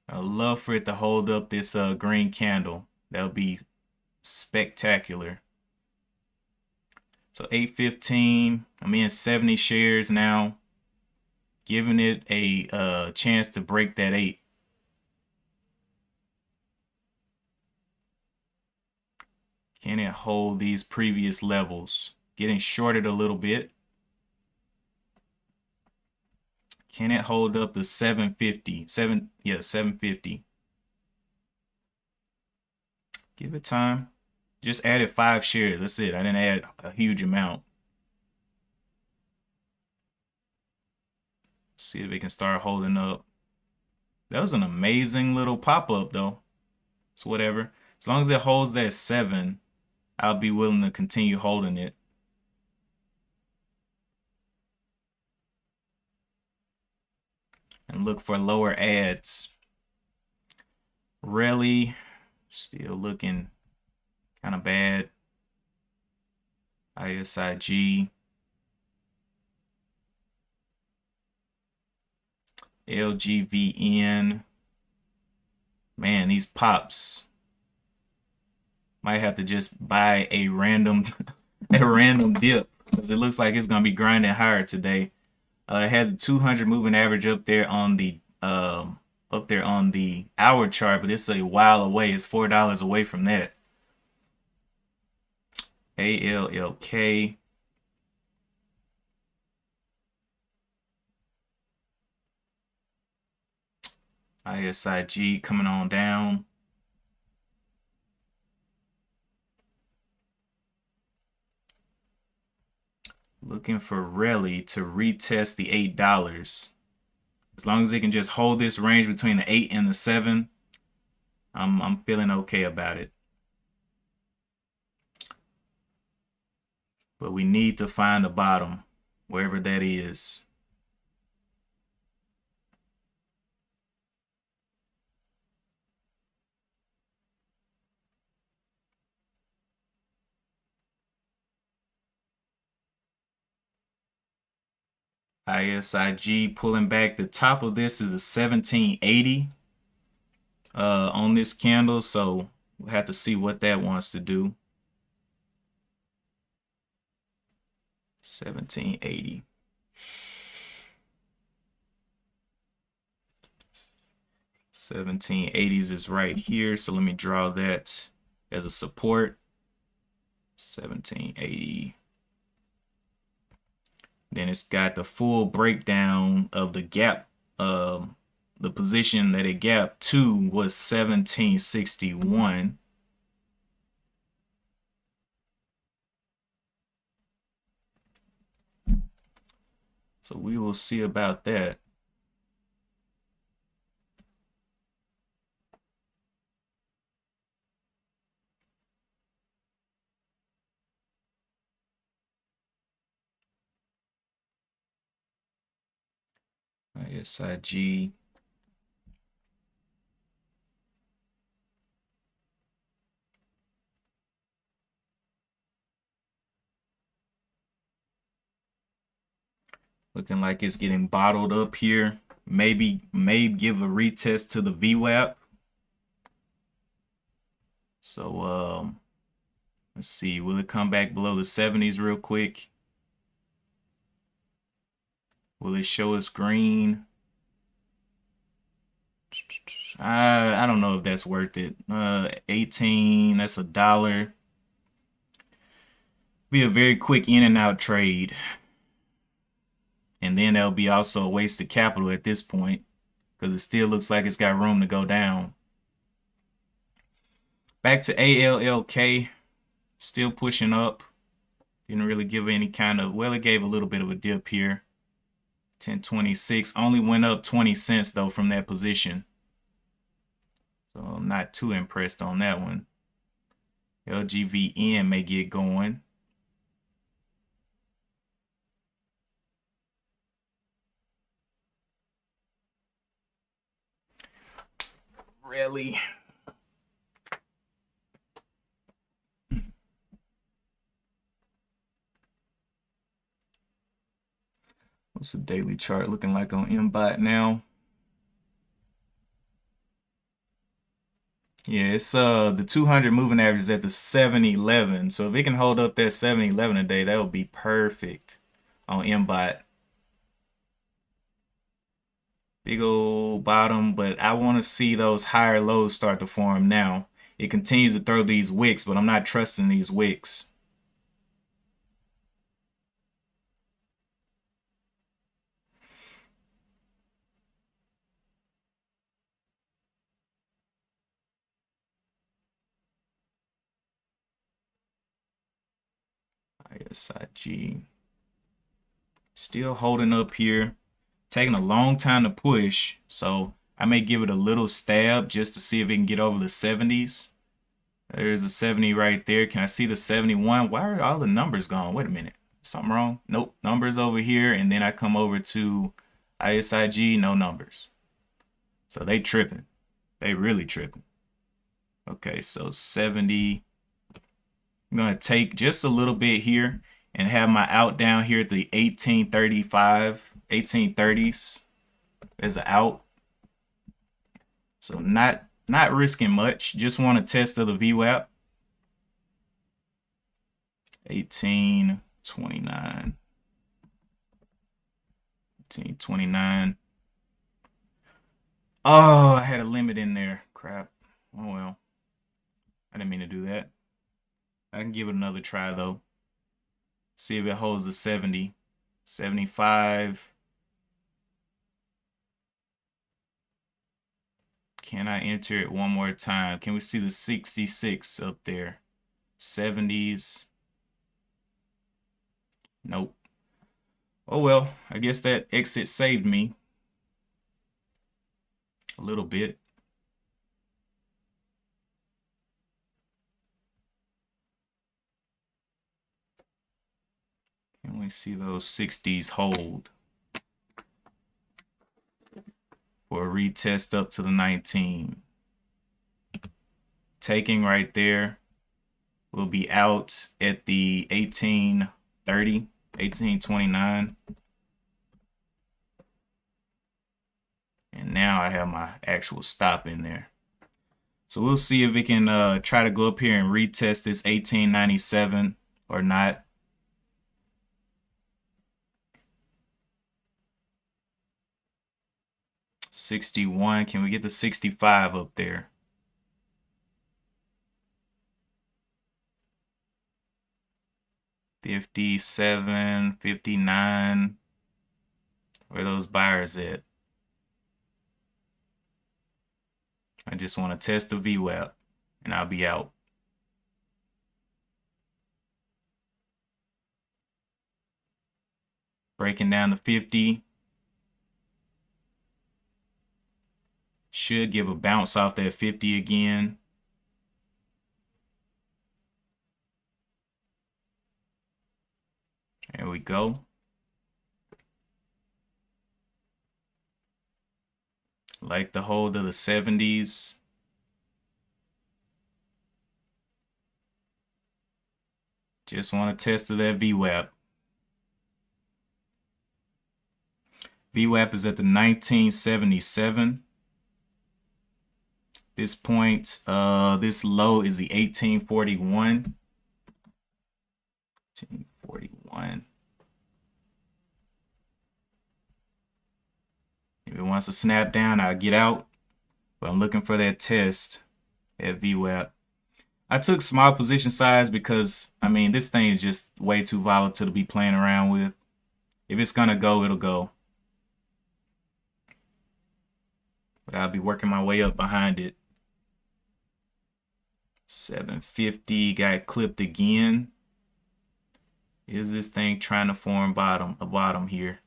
I'd love for it to hold up this green candle. That would be spectacular. So 815, I'm in 70 shares now, giving it a chance to break that 8. Can it hold these previous levels? Getting shorted a little bit. Can it hold up the 750? 750. Give it time. Just added 5 shares. That's it. I didn't add a huge amount. See if it can start holding up. That was an amazing little pop-up though. So whatever. As long as it holds that 7, I'll be willing to continue holding it. And look for lower ads. Really, still looking kind of bad. ISIG. LGVN. Man, these pops. Might have to just buy a random dip because it looks like it's gonna be grinding higher today. It has a 200 moving average up there on the hour chart, but it's a while away. It's $4 away from that. ALLK. ISIG coming on down. Looking for Rally to retest the $8. As long as it can just hold this range between the 8 and the 7, I'm feeling okay about it. But we need to find a bottom, wherever that is. ISIG pulling back. The top of this is a 1780 on this candle, so we'll have to see what that wants to do. 1780. 1780s is right here, so let me draw that as a support. 1780. Then it's got the full breakdown of the gap. The position that it gapped to was 1761. So we will see about that. ISIG. Looking like it's getting bottled up here. May give a retest to the VWAP. So let's see. Will it come back below the 70s real quick? Will it show us green? I don't know if that's worth it. 18, that's $1. Be a very quick in and out trade. And then there'll be also a waste of capital at this point because it still looks like it's got room to go down. Back to ALLK, still pushing up. Didn't really give any kind of, well, it gave a little bit of a dip here. 1026, only went up 20 cents though from that position. So I'm not too impressed on that one. LGVN may get going. Really? What's the daily chart looking like on MBOT now? Yeah, it's the 200 moving average is at the 711. So if it can hold up that 711 a day, that would be perfect on MBOT. Big old bottom, but I want to see those higher lows start to form now. It continues to throw these wicks, but I'm not trusting these wicks. ISIG still holding up here, taking a long time to push, so I may give it a little stab just to see if it can get over the 70s. There's a 70 right there. Can I see the 71? Why are all the numbers gone? Wait a minute. Something wrong? Nope. Numbers over here. And then I come over to ISIG. No numbers. So they tripping. They really tripping. Okay, so 70. I'm going to take just a little bit here and have my out down here at the 1835, 1830s as an out. So not risking much. Just want a test of the VWAP. 1829. 1829. Oh, I had a limit in there. Crap. Oh well. I didn't mean to do that. I can give it another try though. See if it holds the 70. 75. Can I enter it one more time? Can we see the 66 up there? 70s. Nope. Oh well, I guess that exit saved me a little bit. Can we see those 60s hold for a retest up to the 19? Taking right there. We'll be out at the 1830, 1829. And now I have my actual stop in there. So we'll see if it can try to go up here and retest this 1897 or not. $61. Can we get the 65 up there? $57, $59. Where are those buyers at? I just want to test the VWAP and I'll be out. Breaking down the 50. Should give a bounce off that 50 again. There we go. Like the hold of the 70s. Just want to test of that VWAP. VWAP is at the 1977. This point, this low is the 1841. 1841. If it wants to snap down, I'll get out. But I'm looking for that test at VWAP. I took small position size because, I mean, this thing is just way too volatile to be playing around with. If it's going to go, it'll go. But I'll be working my way up behind it. 750 got clipped again. Is this thing trying to form a bottom here?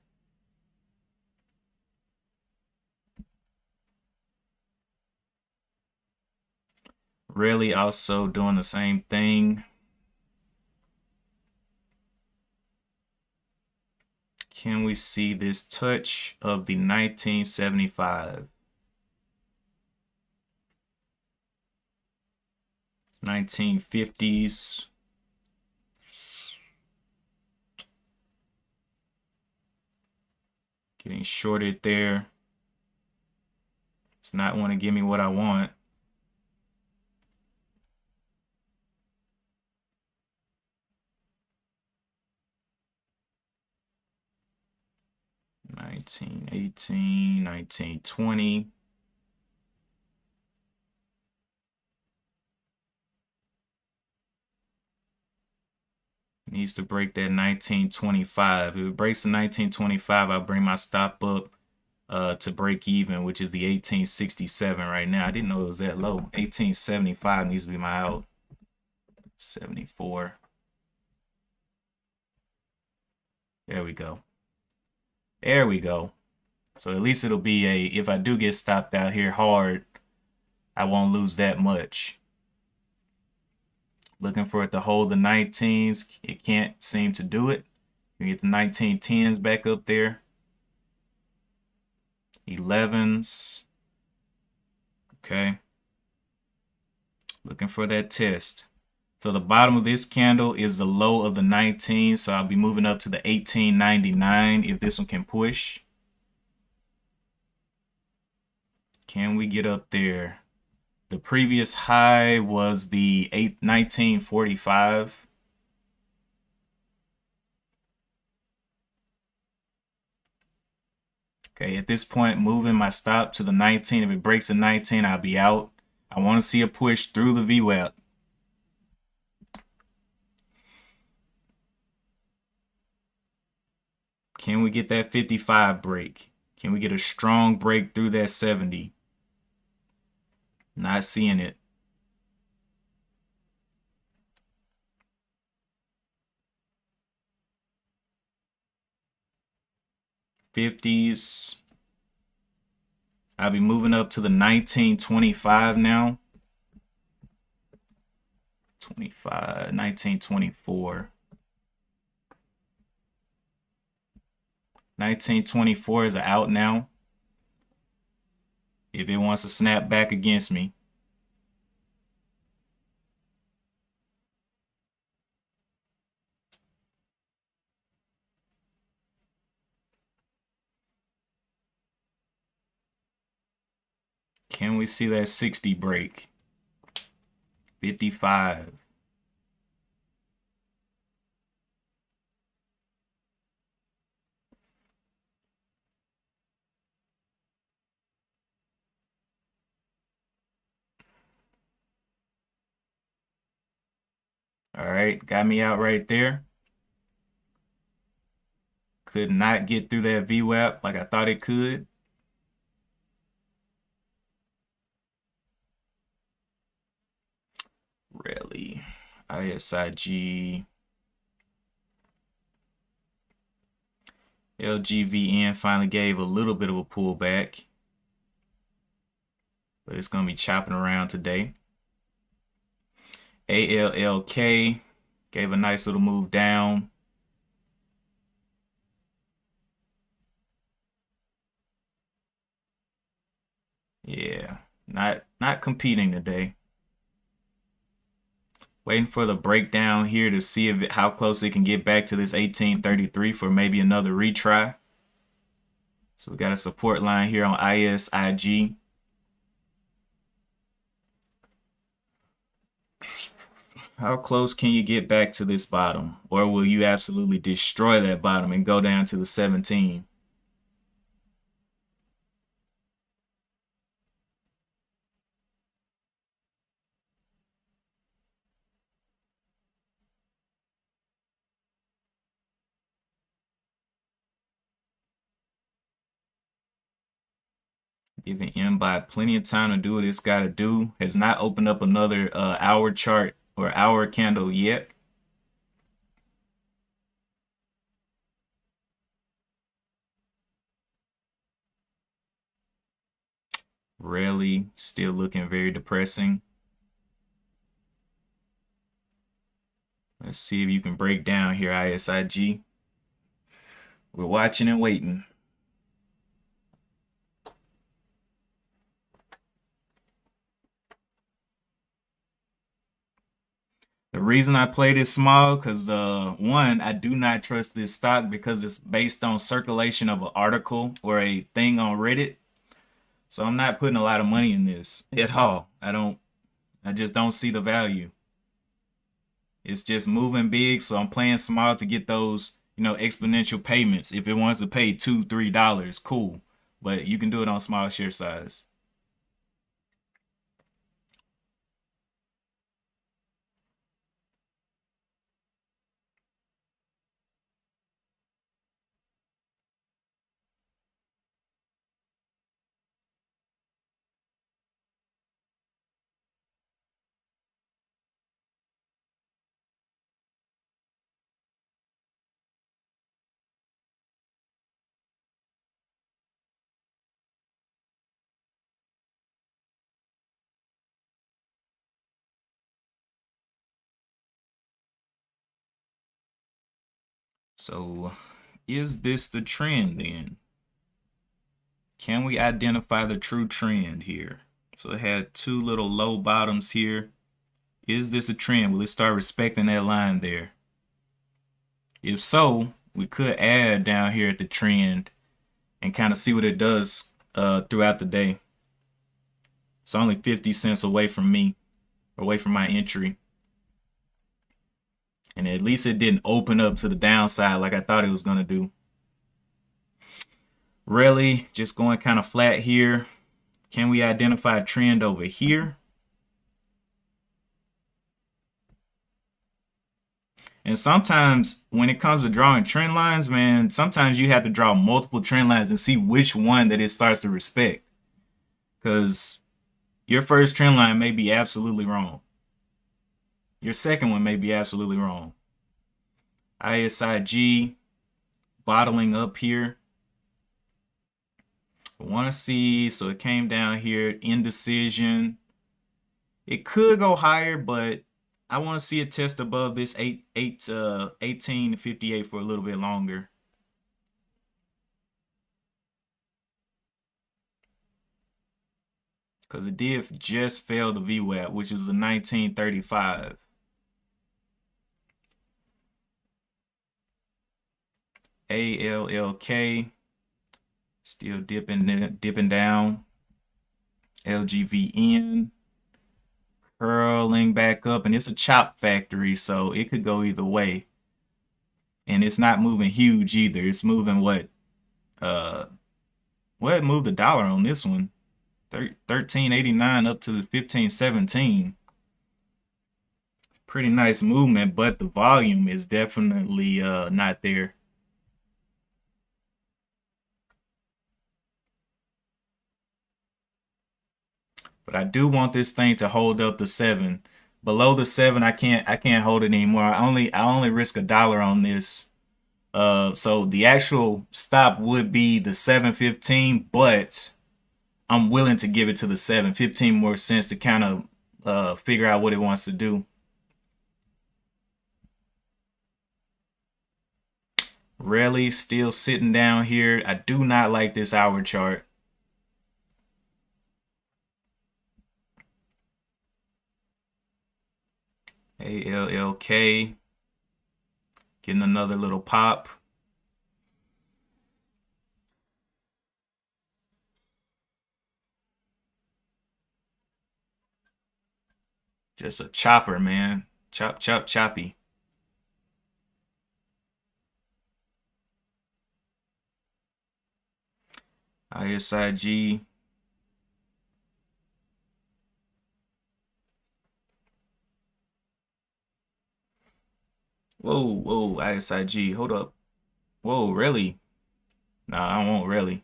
Really also doing the same thing. Can we see this touch of the 1975? 1950s. Getting shorted there. It's not want to give me what I want. 1918, 1920. Needs to break that 1925. If it breaks the 1925, I'll bring my stop up to break even, which is the 1867 right now. I didn't know it was that low. 1875 needs to be my out. 74. There we go. There we go. So at least it'll be a, if I do get stopped out here hard, I won't lose that much. Looking for it to hold the 19s. It can't seem to do it. You get the 1910s back up there. 11s. Okay. Looking for that test. So the bottom of this candle is the low of the 19, so I'll be moving up to the 1899 if this one can push. Can we get up there? The previous high was the 1945. Okay, at this point, moving my stop to the 19. If it breaks the 19, I'll be out. I want to see a push through the VWAP. Can we get that 55 break? Can we get a strong break through that 70? Not seeing it. '50s. I'll be moving up to the 1925 now. 1924. 1924 is out now. If it wants to snap back against me. Can we see that 60 break? 55. All right, got me out right there. Could not get through that VWAP like I thought it could. Really. ISIG. LGVN finally gave a little bit of a pullback. But it's going to be chopping around today. ALLK gave a nice little move down. Yeah, not competing today. Waiting for the breakdown here to see if how close it can get back to this 1833 for maybe another retry. So we got a support line here on ISIG. How close can you get back to this bottom? Or will you absolutely destroy that bottom and go down to the 17? Giving MBOT plenty of time to do what it's got to do. Has not opened up another hour chart or hour candle yet. Really, still looking very depressing. Let's see if you can break down here, ISIG. We're watching and waiting. The reason I played it small, because one, I do not trust this stock because it's based on circulation of an article or a thing on Reddit. So I'm not putting a lot of money in this at all. I just don't see the value. It's just moving big, so I'm playing small to get those exponential payments. If it wants to pay $2, $3, cool. But you can do it on small share size. So is this the trend then? Can we identify the true trend here? So it had two little low bottoms here. Is this a trend? Will it start respecting that line there? If so, we could add down here at the trend and kind of see what it does throughout the day. It's only 50 cents away from me, away from my entry. And at least it didn't open up to the downside like I thought it was going to do. Really, just going kind of flat here. Can we identify a trend over here? And sometimes when it comes to drawing trend lines, man, sometimes you have to draw multiple trend lines and see which one that it starts to respect. Because your first trend line may be absolutely wrong. Your second one may be absolutely wrong. ISIG bottling up here. I want to see, so it came down here, indecision. It could go higher, but I want to see it test above this 1858 for a little bit longer. Because it did just fail the VWAP, which is the 1935. ALLK still dipping down. LGVN curling back up, and it's a chop factory, so it could go either way. And it's not moving huge either. It's moving what it moved the dollar on this one. 13.89 up to the 15.17. Pretty nice movement, but the volume is definitely not there. But I do want this thing to hold up the 7. Below the 7, I can't hold it anymore. I only risk $1 on this. So the actual stop would be the 7.15, but I'm willing to give it to the 7. 15 more cents to kind of figure out what it wants to do. Really still sitting down here. I do not like this hour chart. ALLK getting another little pop. Just a chopper, man. Chop, chop, choppy. ISIG. Whoa, ISIG. Hold up. Whoa, really? Nah, I won't really.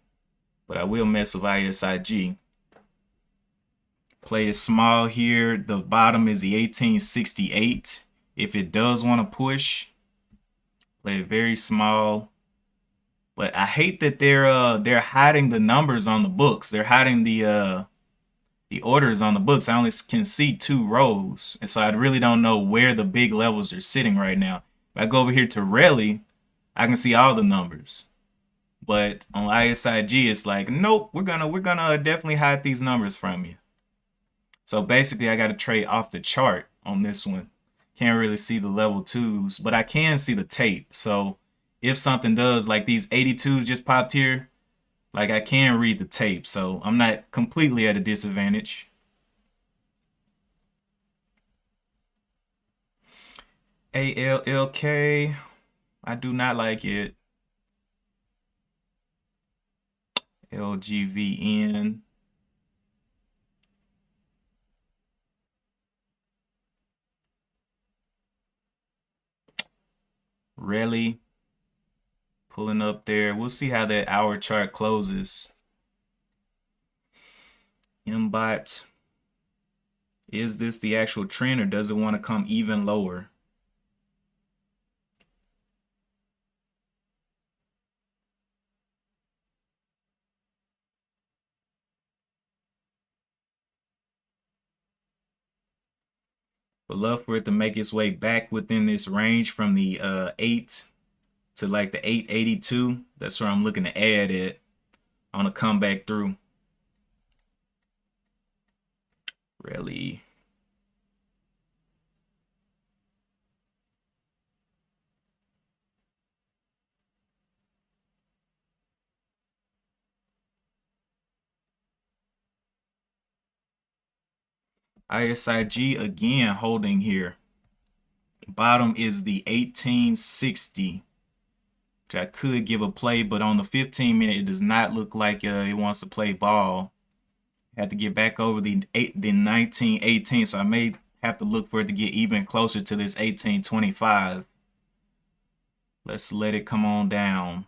But I will mess with ISIG. Play it small here. The bottom is the 1868. If it does want to push, play it very small. But I hate that they're hiding the numbers on the books. They're hiding the orders on the books. I only can see 2 rows, and so I really don't know where the big levels are sitting right now. If I go over here to Rally, I can see all the numbers. But on ISIG, it's like, nope, we're gonna definitely hide these numbers from you. So basically, I got to trade off the chart on this one. Can't really see the level 2s, but I can see the tape. So if something does, like these 82s just popped here, like I can read the tape. So I'm not completely at a disadvantage. ALLK. I do not like it. LGVN. Really pulling up there. We'll see how that hour chart closes. MBOT. Is this the actual trend or does it want to come even lower? Would love for it to make its way back within this range from the 8 to like the 882. That's where I'm looking to add it on a comeback through. Really. ISIG again holding here. Bottom is the 1860, which I could give a play, but on the 15-minute, it does not look like it wants to play ball. Had to get back over the 1918, so I may have to look for it to get even closer to this 1825. Let's let it come on down.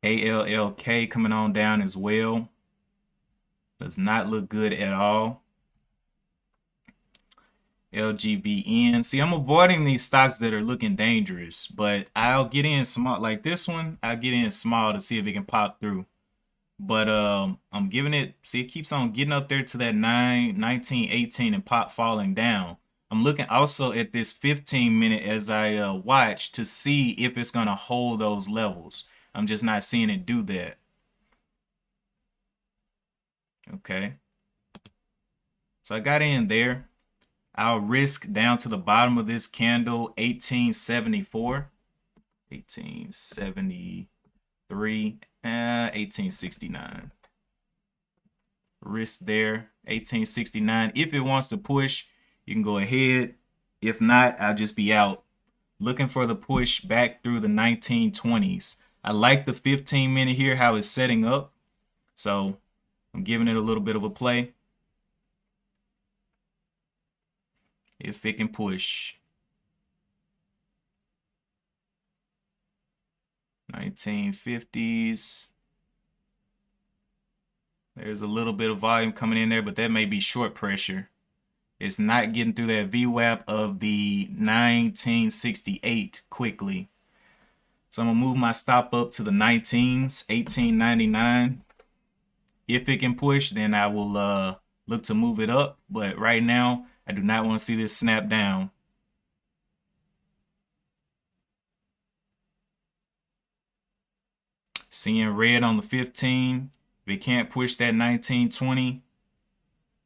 ALLK coming on down as well. Does not look good at all. LGVN. See, I'm avoiding these stocks that are looking dangerous, but I'll get in small. Like this one, I'll get in small to see if it can pop through. But I'm giving it, see, it keeps on getting up there to that 19, 18 and pop falling down. I'm looking also at this 15-minute as I watch to see if it's going to hold those levels. I'm just not seeing it do that. Okay. So I got in there. I'll risk down to the bottom of this candle, 1874, 1873, 1869. Risk there, 1869. If it wants to push, you can go ahead. If not, I'll just be out. Looking for the push back through the 1920s. I like the 15-minute here, how it's setting up. So I'm giving it a little bit of a play. If it can push. 1950s. There's a little bit of volume coming in there, but that may be short pressure. It's not getting through that VWAP of the 1968 quickly. So I'm going to move my stop up to the 19s, 1899. If it can push, then I will look to move it up. But right now, I do not want to see this snap down. Seeing red on the 15. If it can't push that 1920,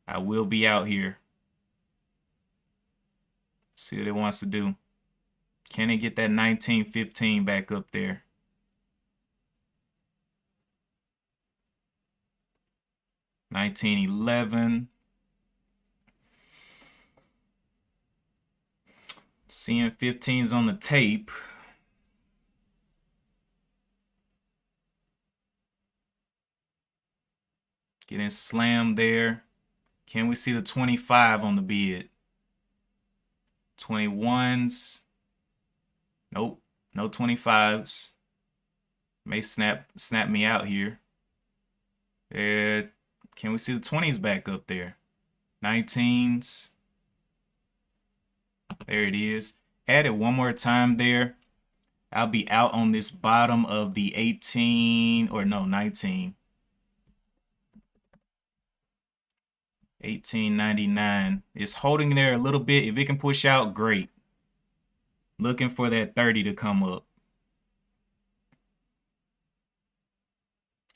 I will be out here. See what it wants to do. Can it get that 1915 back up there? $19.11. Seeing 15s on the tape. Getting slammed there. Can we see the 25 on the bid? 21s. Nope. No 25s. May snap me out here. There. Can we see the 20s back up there? 19s. There it is. Add it one more time there. I'll be out on this bottom of the 18 or no 19. 1899. It's holding there a little bit. If it can push out, great. Looking for that 30 to come up.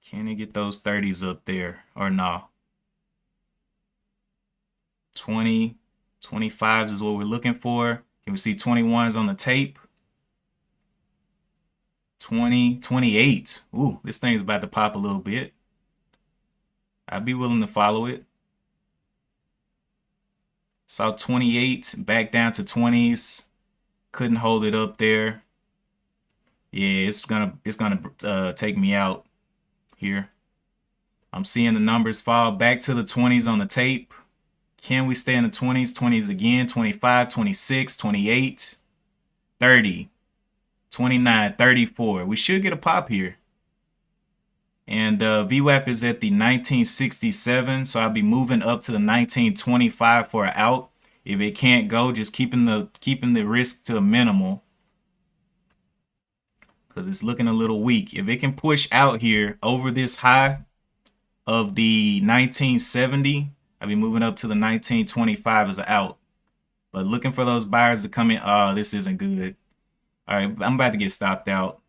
Can it get those 30s up there or no? 20, 25s is what we're looking for. Can we see 21s on the tape? 20, 28. Ooh, this thing's about to pop a little bit. I'd be willing to follow it. Saw 28, back down to 20s. Couldn't hold it up there. Yeah, it's gonna take me out here. I'm seeing the numbers fall back to the 20s on the tape. Can we stay in the 20s? 20s again, 25, 26, 28, 30, 29, 34. We should get a pop here. And VWAP is at the 1967, so I'll be moving up to the 1925 for an out. If it can't go, just keeping the risk to a minimal, because it's looking a little weak. If it can push out here over this high of the 1970, I'll be moving up to the 1925 as an out. But looking for those buyers to come in. Oh, this isn't good. All right, I'm about to get stopped out.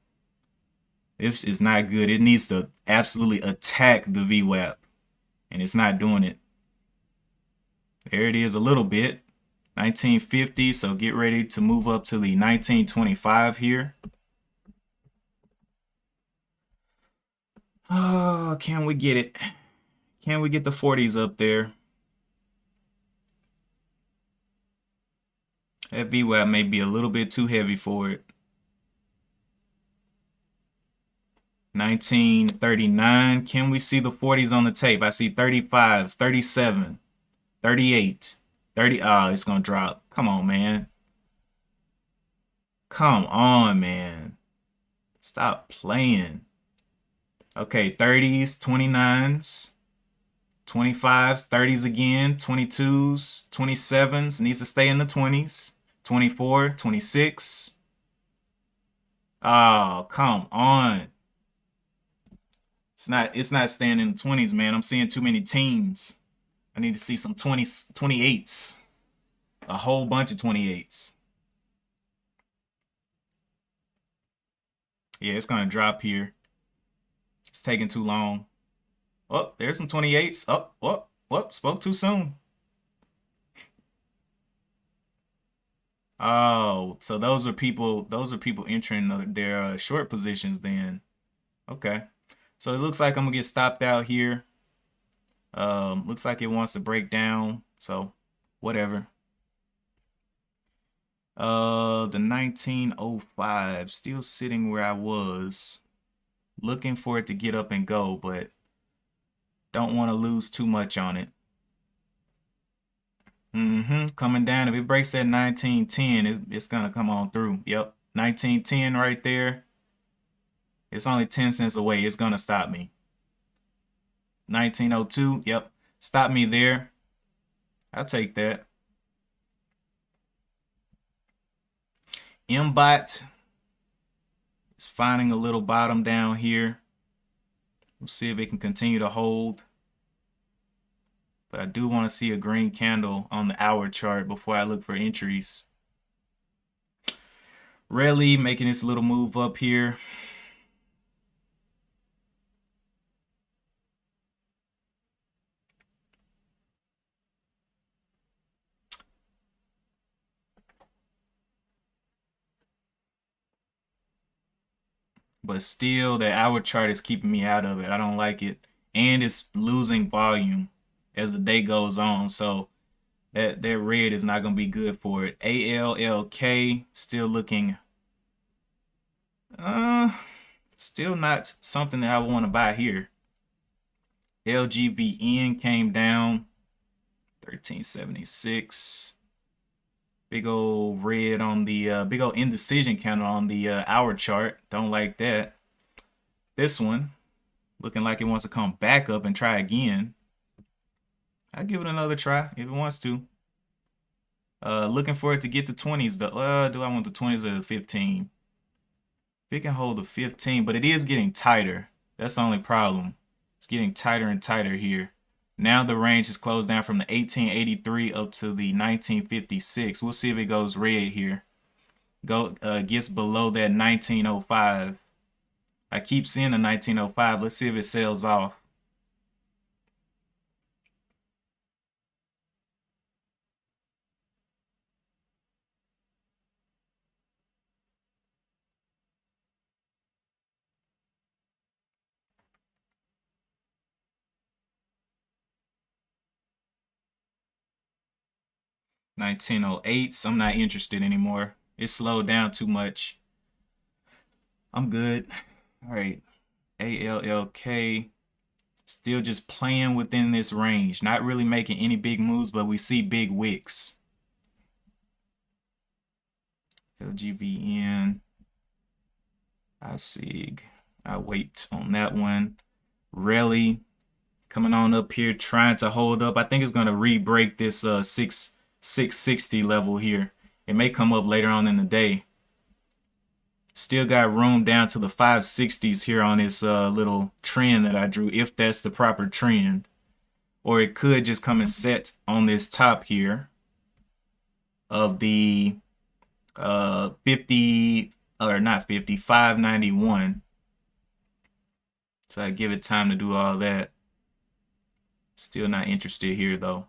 This is not good. It needs to absolutely attack the VWAP, and it's not doing it. There it is a little bit. 1950, so get ready to move up to the 1925 here. Oh, can we get it? Can we get the 40s up there? That VWAP may be a little bit too heavy for it. 1939. Can we see the 40s on the tape? I see 35s, 37, 38, 30. Oh, it's going to drop. Come on, man. Come on, man. Stop playing. Okay, 30s, 29s, 25s, 30s again, 22s, 27s. Needs to stay in the 20s. 24, 26. Oh, come on. It's not staying in the 20s, man. I'm seeing too many teens. I need to see some 20s, 28s. A whole bunch of 28s. Yeah, it's gonna drop here. It's taking too long. Oh, there's some 28s. Oh, spoke too soon. Oh, so those are people entering their short positions then. Okay. So it looks like I'm gonna get stopped out here. Looks like it wants to break down. So whatever. The 1905 still sitting where I was, looking for it to get up and go, but don't want to lose too much on it. Coming down. If it breaks at 1910, it's gonna come on through. Yep, 1910 right there. It's only 10 cents away. It's gonna stop me. 1902. Yep, stop me there. I'll take that. MBOT is finding a little bottom down here. We'll see if it can continue to hold. But I do want to see a green candle on the hour chart before I look for entries. Rally making this little move up here. But still, the hour chart is keeping me out of it. I don't like it. And it's losing volume as the day goes on. So that red is not going to be good for it. ALLK still looking still not something that I want to buy here. LGVN came down 1376. Big old red on the big old indecision counter on the hour chart. Don't like that. This one looking like it wants to come back up and try again. I'll give it another try if it wants to. Looking for it to get the 20s. Do I want the 20s or the 15? If it can hold the 15, but it is getting tighter. That's the only problem. It's getting tighter and tighter here. Now the range is closed down from the 1883 up to the 1956. We'll see if it goes red here. Gets below that 1905. I keep seeing the 1905. Let's see if it sells off. 1908s. I'm not interested anymore. It slowed down too much. I'm good. All right. ALLK. Still just playing within this range. Not really making any big moves, but we see big wicks. LGVN. ISIG. I wait on that one. Rally coming on up here, trying to hold up. I think it's going to re-break this 660 level here. It may come up later on in the day. Still got room down to the 560s here on this little trend that I drew, if that's the proper trend. Or it could just come and set on this top here of the 50, or not 50, 591. So I give it time to do all that. Still not interested here though.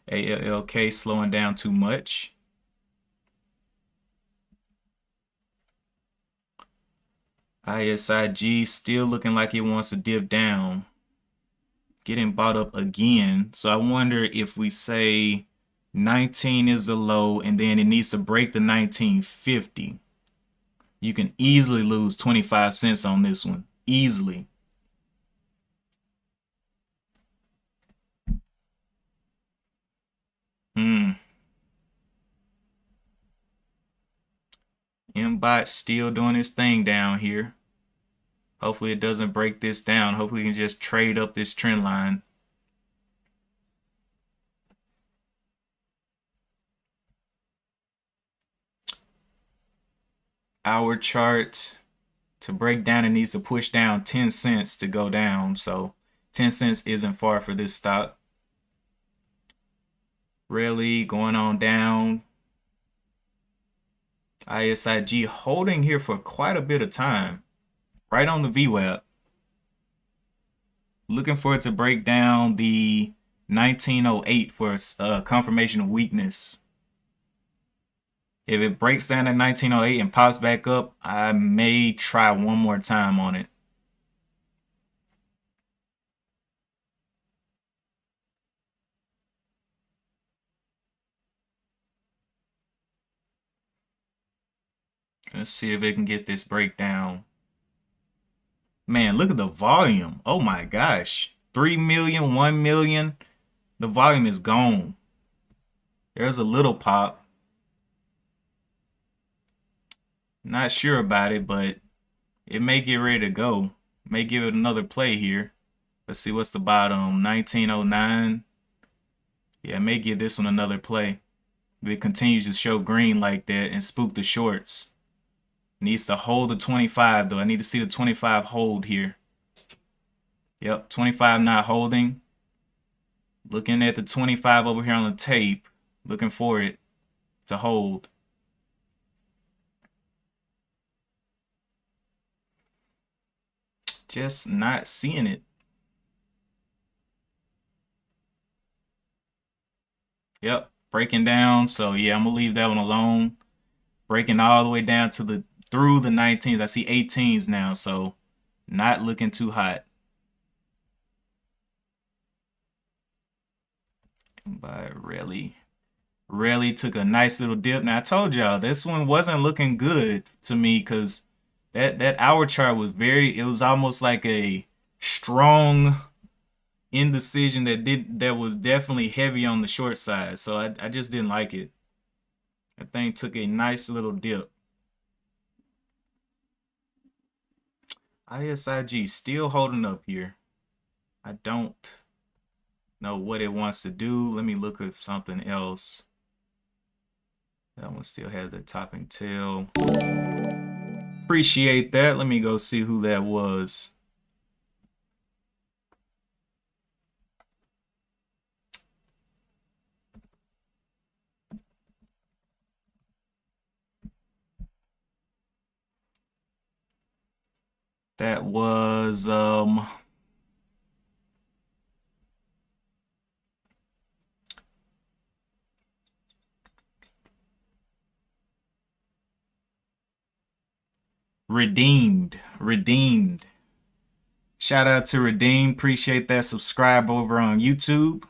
ALLK slowing down too much. ISIG still looking like it wants to dip down. Getting bought up again. So I wonder if we say 19 is the low and then it needs to break the 1950. You can easily lose 25 cents on this one. Easily. MBot still doing his thing down here. Hopefully it doesn't break this down. Hopefully we can just trade up this trend line. Our chart to break down, it needs to push down 10 cents to go down. So 10 cents isn't far for this stock. Really going on down. ISIG holding here for quite a bit of time. Right on the VWAP. Looking for it to break down the 1908 for confirmation of weakness. If it breaks down at 1908 and pops back up, I may try one more time on it. Let's see if it can get this breakdown. Man, look at the volume. Oh my gosh. 3 million, 1 million. The volume is gone. There's a little pop. Not sure about it, but it may get ready to go. May give it another play here. Let's see what's the bottom. 1909. Yeah, I may give this one another play. If it continues to show green like that and spook the shorts. Needs to hold the 25 though. I need to see the 25 hold here. Yep, 25 not holding. Looking at the 25 over here on the tape. Looking for it to hold. Just not seeing it. Yep, breaking down. So yeah, I'm gonna leave that one alone. Breaking all the way down to through the 19s. I see 18s now, so not looking too hot. But really took a nice little dip. Now I told y'all this one wasn't looking good to me because that hour chart was it was almost like a strong indecision that was definitely heavy on the short side. So I just didn't like it. That thing took a nice little dip. ISIG still holding up here. I don't know what it wants to do. Let me look at something else. That one still has a topping tail. Appreciate that. Let me go see who that was. That was Redeemed. Shout out to Redeemed. Appreciate that. Subscribe over on YouTube.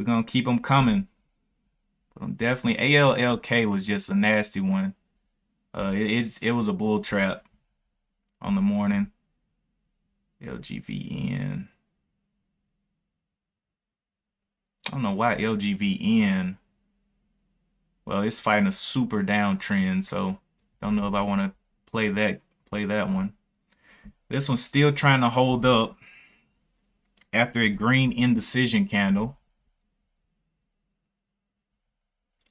We're gonna keep them coming. Definitely, ALLK was just a nasty one. It was a bull trap on the morning. LGVN. I don't know why LGVN. Well, it's fighting a super downtrend, so don't know if I want to play that one. This one's still trying to hold up after a green indecision candle.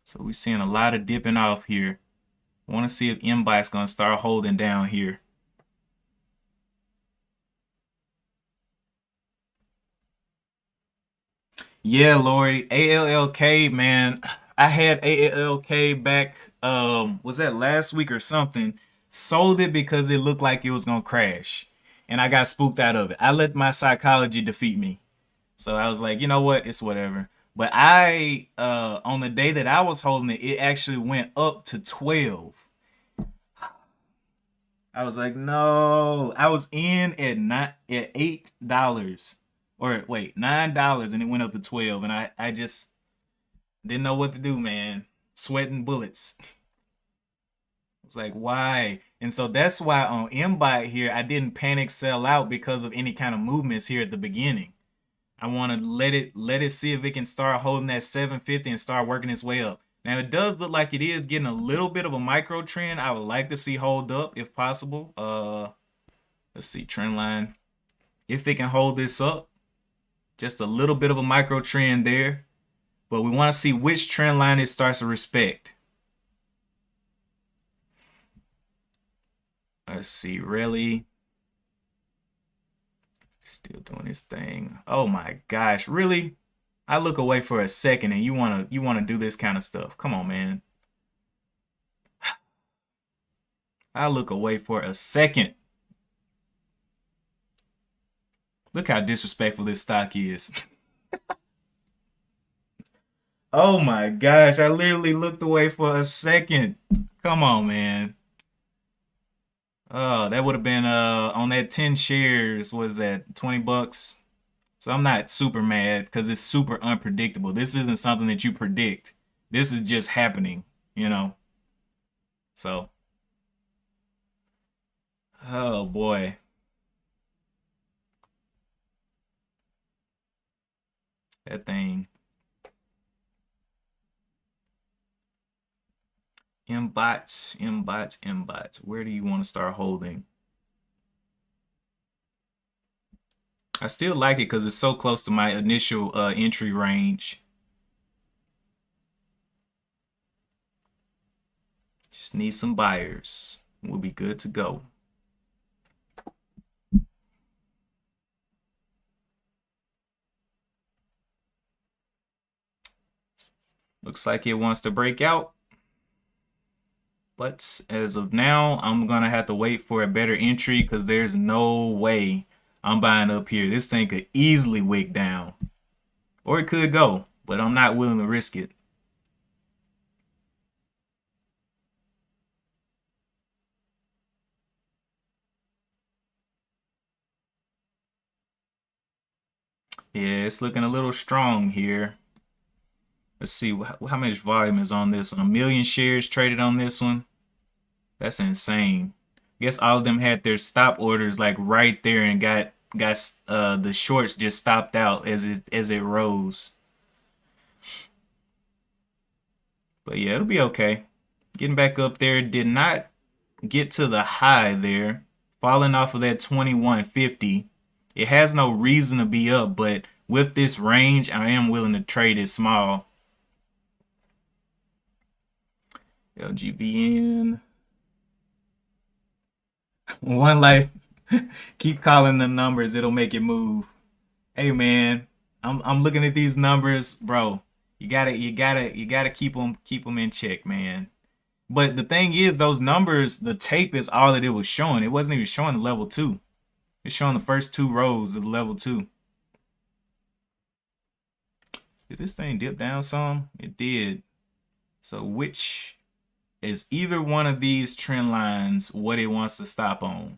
So we're seeing a lot of dipping off here. I want to see if MBIT's going to start holding down here. Yeah, Lori, ALLK, man. I had ALLK back, was that last week or something? Sold it because it looked like it was going to crash. And I got spooked out of it. I let my psychology defeat me. So I was like, you know what? It's whatever. But on the day that I was holding it, it actually went up to 12. I was like, no. I was in at $8. Or wait, $9, and it went up to 12. And I just didn't know what to do, man. Sweating bullets. It's like, why? And so that's why on MBIT here, I didn't panic sell out because of any kind of movements here at the beginning. I want to let it see if it can start holding that 750 and start working its way up. Now it does look like it is getting a little bit of a micro trend. I would like to see hold up if possible. Let's see, trend line. If it can hold this up, just a little bit of a micro trend there. But we want to see which trend line it starts to respect. Let's see, really. Still doing this thing. Oh my gosh, really? I look away for a second and you wanna do this kind of stuff. Come on, man. I look away for a second. Look how disrespectful this stock is. Oh my gosh, I literally looked away for a second. Come on, man. Oh, that would have been on that 10 shares, was that $20? So I'm not super mad because it's super unpredictable. This isn't something that you predict. This is just happening, you know. So, oh boy. That thing. MBOT. Where do you want to start holding? I still like it because it's so close to my initial entry range. Just need some buyers. We'll be good to go. Looks like it wants to break out. But as of now, I'm going to have to wait for a better entry because there's no way I'm buying up here. This thing could easily wick down. Or it could go, but I'm not willing to risk it. Yeah, it's looking a little strong here. Let's see how much volume is on this one. 1 million shares traded on this one. That's insane. I guess all of them had their stop orders like right there and got the shorts just stopped out as it rose. But yeah, it'll be okay. Getting back up there, did not get to the high there. Falling off of that 2150. It has no reason to be up, but with this range, I am willing to trade it small. LGBN. One life. Keep calling them numbers, it'll make it move. Hey man, I'm looking at these numbers, bro. You gotta keep them in check, man. But the thing is, those numbers, the tape is all that it was showing. It wasn't even showing the level 2. It's showing the first 2 rows of the level 2. Did this thing dip down some? It did. So which is either one of these trend lines what it wants to stop on?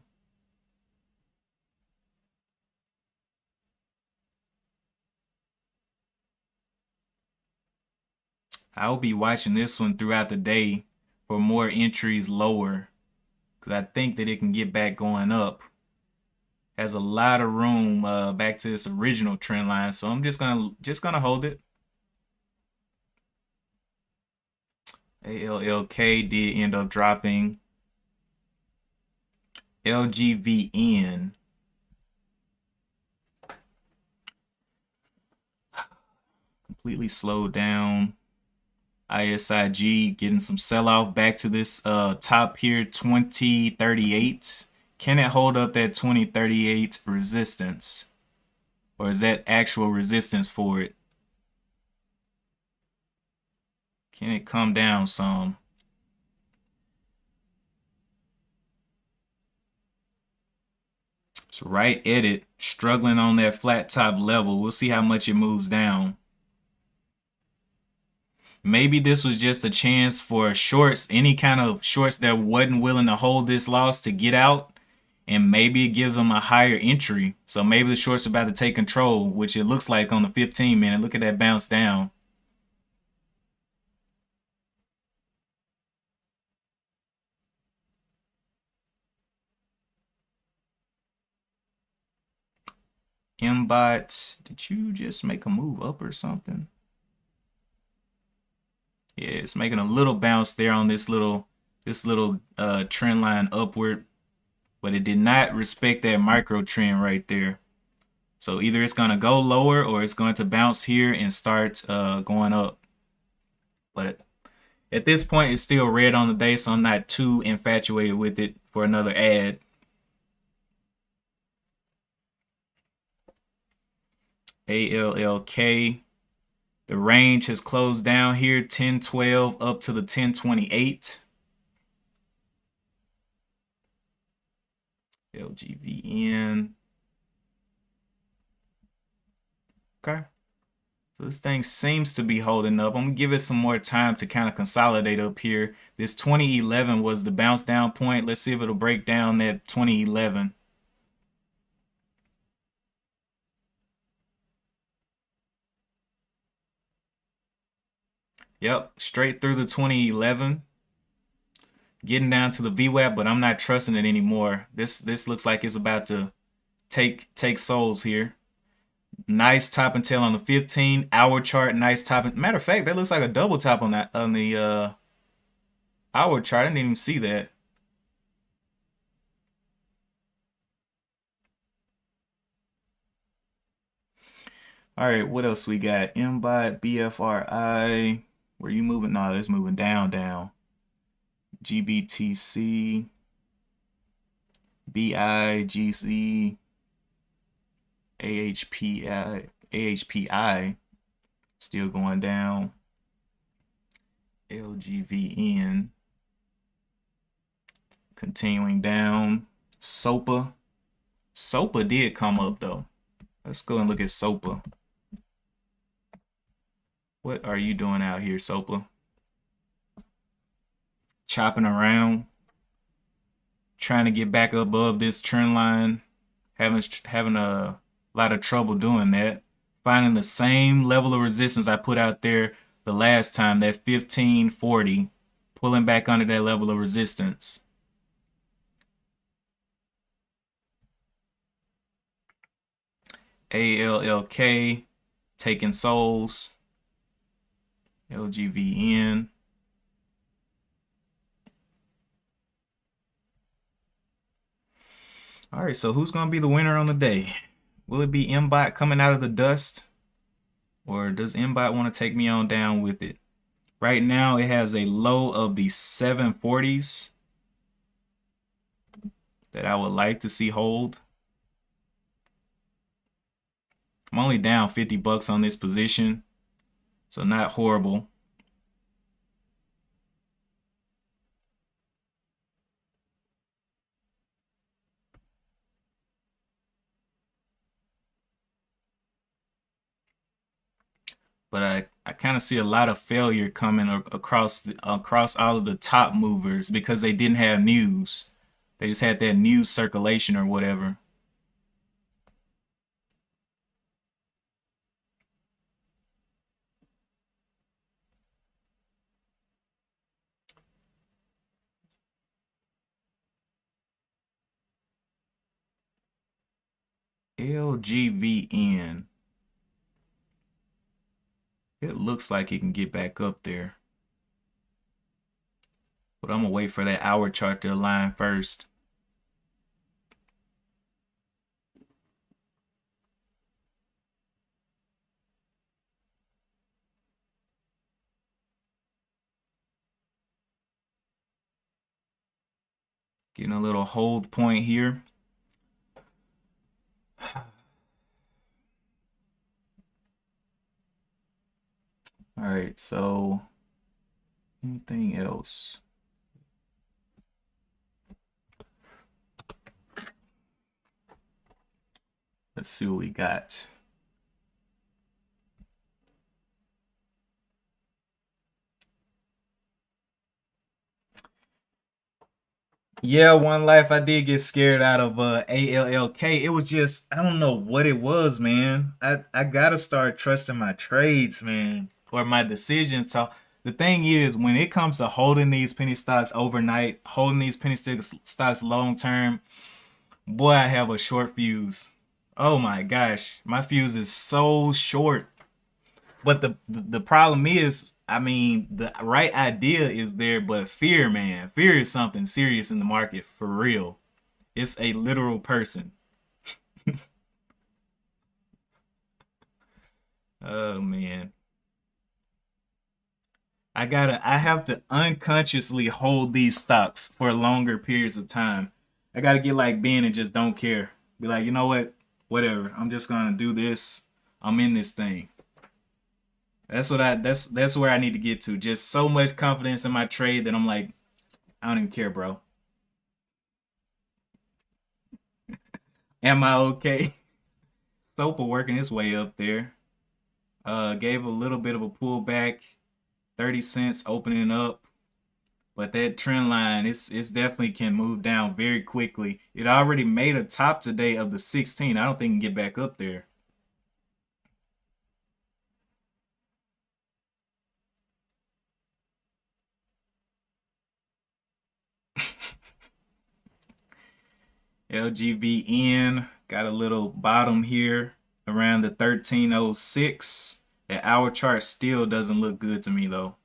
I'll be watching this one throughout the day for more entries lower, because I think that it can get back going up. Has a lot of room back to its original trend line, so I'm just gonna hold it. ALLK did end up dropping. LGVN completely slowed down. ISIG getting some sell-off back to this top here, 2038. Can it hold up that 2038 resistance? Or is that actual resistance for it? Can it come down some? It's right at it, struggling on that flat top level. We'll see how much it moves down. Maybe this was just a chance for shorts, any kind of shorts that wasn't willing to hold this loss to get out, and maybe it gives them a higher entry. So maybe the shorts are about to take control, which it looks like on the 15-minute. Look at that bounce down. MBOT, did you just make a move up or something? Yeah, it's making a little bounce there on this little trend line upward, but it did not respect that micro trend right there. So either it's going to go lower or it's going to bounce here and start going up. But at this point, it's still red on the day, so I'm not too infatuated with it for another ad. ALLK. The range has closed down here, 1012 up to the 1028. LGVN. Okay. So this thing seems to be holding up. I'm going to give it some more time to kind of consolidate up here. This 2011 was the bounce down point. Let's see if it'll break down that 2011. Yep, straight through the 2011. Getting down to the VWAP, but I'm not trusting it anymore. This looks like it's about to take souls here. Nice top and tail on the 15-hour chart. Nice top. Matter of fact, that looks like a double top on the hour chart. I didn't even see that. All right, what else we got? MBOT, BFRI. Were you moving? No, it's moving down. GBTC, BIGZ, AHPI still going down. LGVN continuing down. SOPA did come up though. Let's go and look at SOPA. What are you doing out here, SOPA? Chopping around, trying to get back above this trend line, having a lot of trouble doing that. Finding the same level of resistance I put out there the last time, that 1540, pulling back under that level of resistance. ALLK taking souls. LGVN. All right, so who's going to be the winner on the day? Will it be MBOT coming out of the dust? Or does MBOT want to take me on down with it? Right now, it has a low of the 740s that I would like to see hold. I'm only down 50 bucks on this position, so not horrible. But I kind of see a lot of failure coming across all of the top movers because they didn't have news. They just had that news circulation or whatever. LGVN. It looks like it can get back up there. But I'm going to wait for that hour chart to align first. Getting a little hold point here. All right, so anything else? Let's see what we got. Yeah, one life I did get scared out of ALLK. It was just I don't know what it was, man. I gotta start trusting my trades, man, or my decisions. So the thing is, when it comes to holding these penny stocks overnight, holding these penny stocks long term, boy, I have a short fuse. Oh my gosh, my fuse is so short. But the problem is, I mean, the right idea is there, but fear, man, fear is something serious in the market for real. It's a literal person. Oh man, I have to unconsciously hold these stocks for longer periods of time. I gotta get like Ben and just don't care. Be like, you know what? Whatever. I'm just gonna do this. I'm in this thing. That's where I need to get to. Just so much confidence in my trade that I'm like, I don't even care, bro. Am I okay? Sopa working its way up there. Gave a little bit of a pullback, 30 cents opening up, but that trend line it's definitely can move down very quickly. It already made a top today of the 16. I don't think it can get back up there. LGVN got a little bottom here around the 1306. The hour chart still doesn't look good to me though.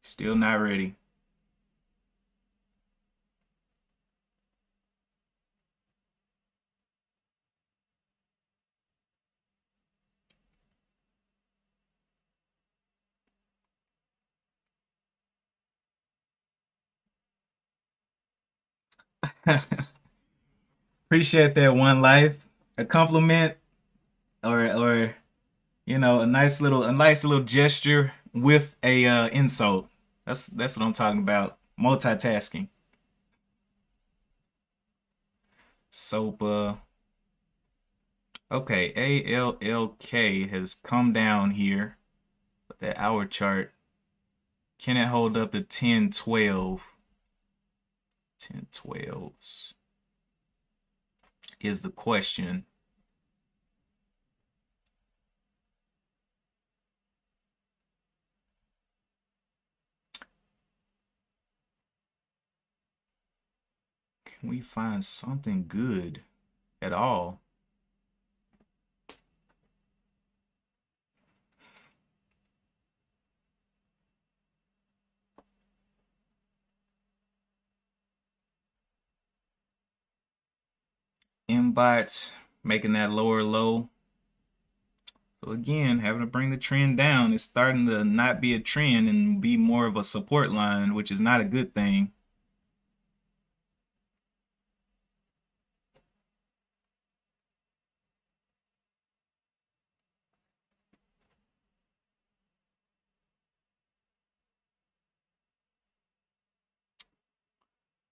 Still not ready. Appreciate that one life. A compliment or you know, a nice little gesture with a insult. That's what I'm talking about. Multitasking. SOPA. Okay, ALLK has come down here. But that hour chart, can it hold up to 1012? 1012s is the question. Can we find something good at all? Mbot making that lower low. So again, having to bring the trend down, it's starting to not be a trend and be more of a support line, which is not a good thing.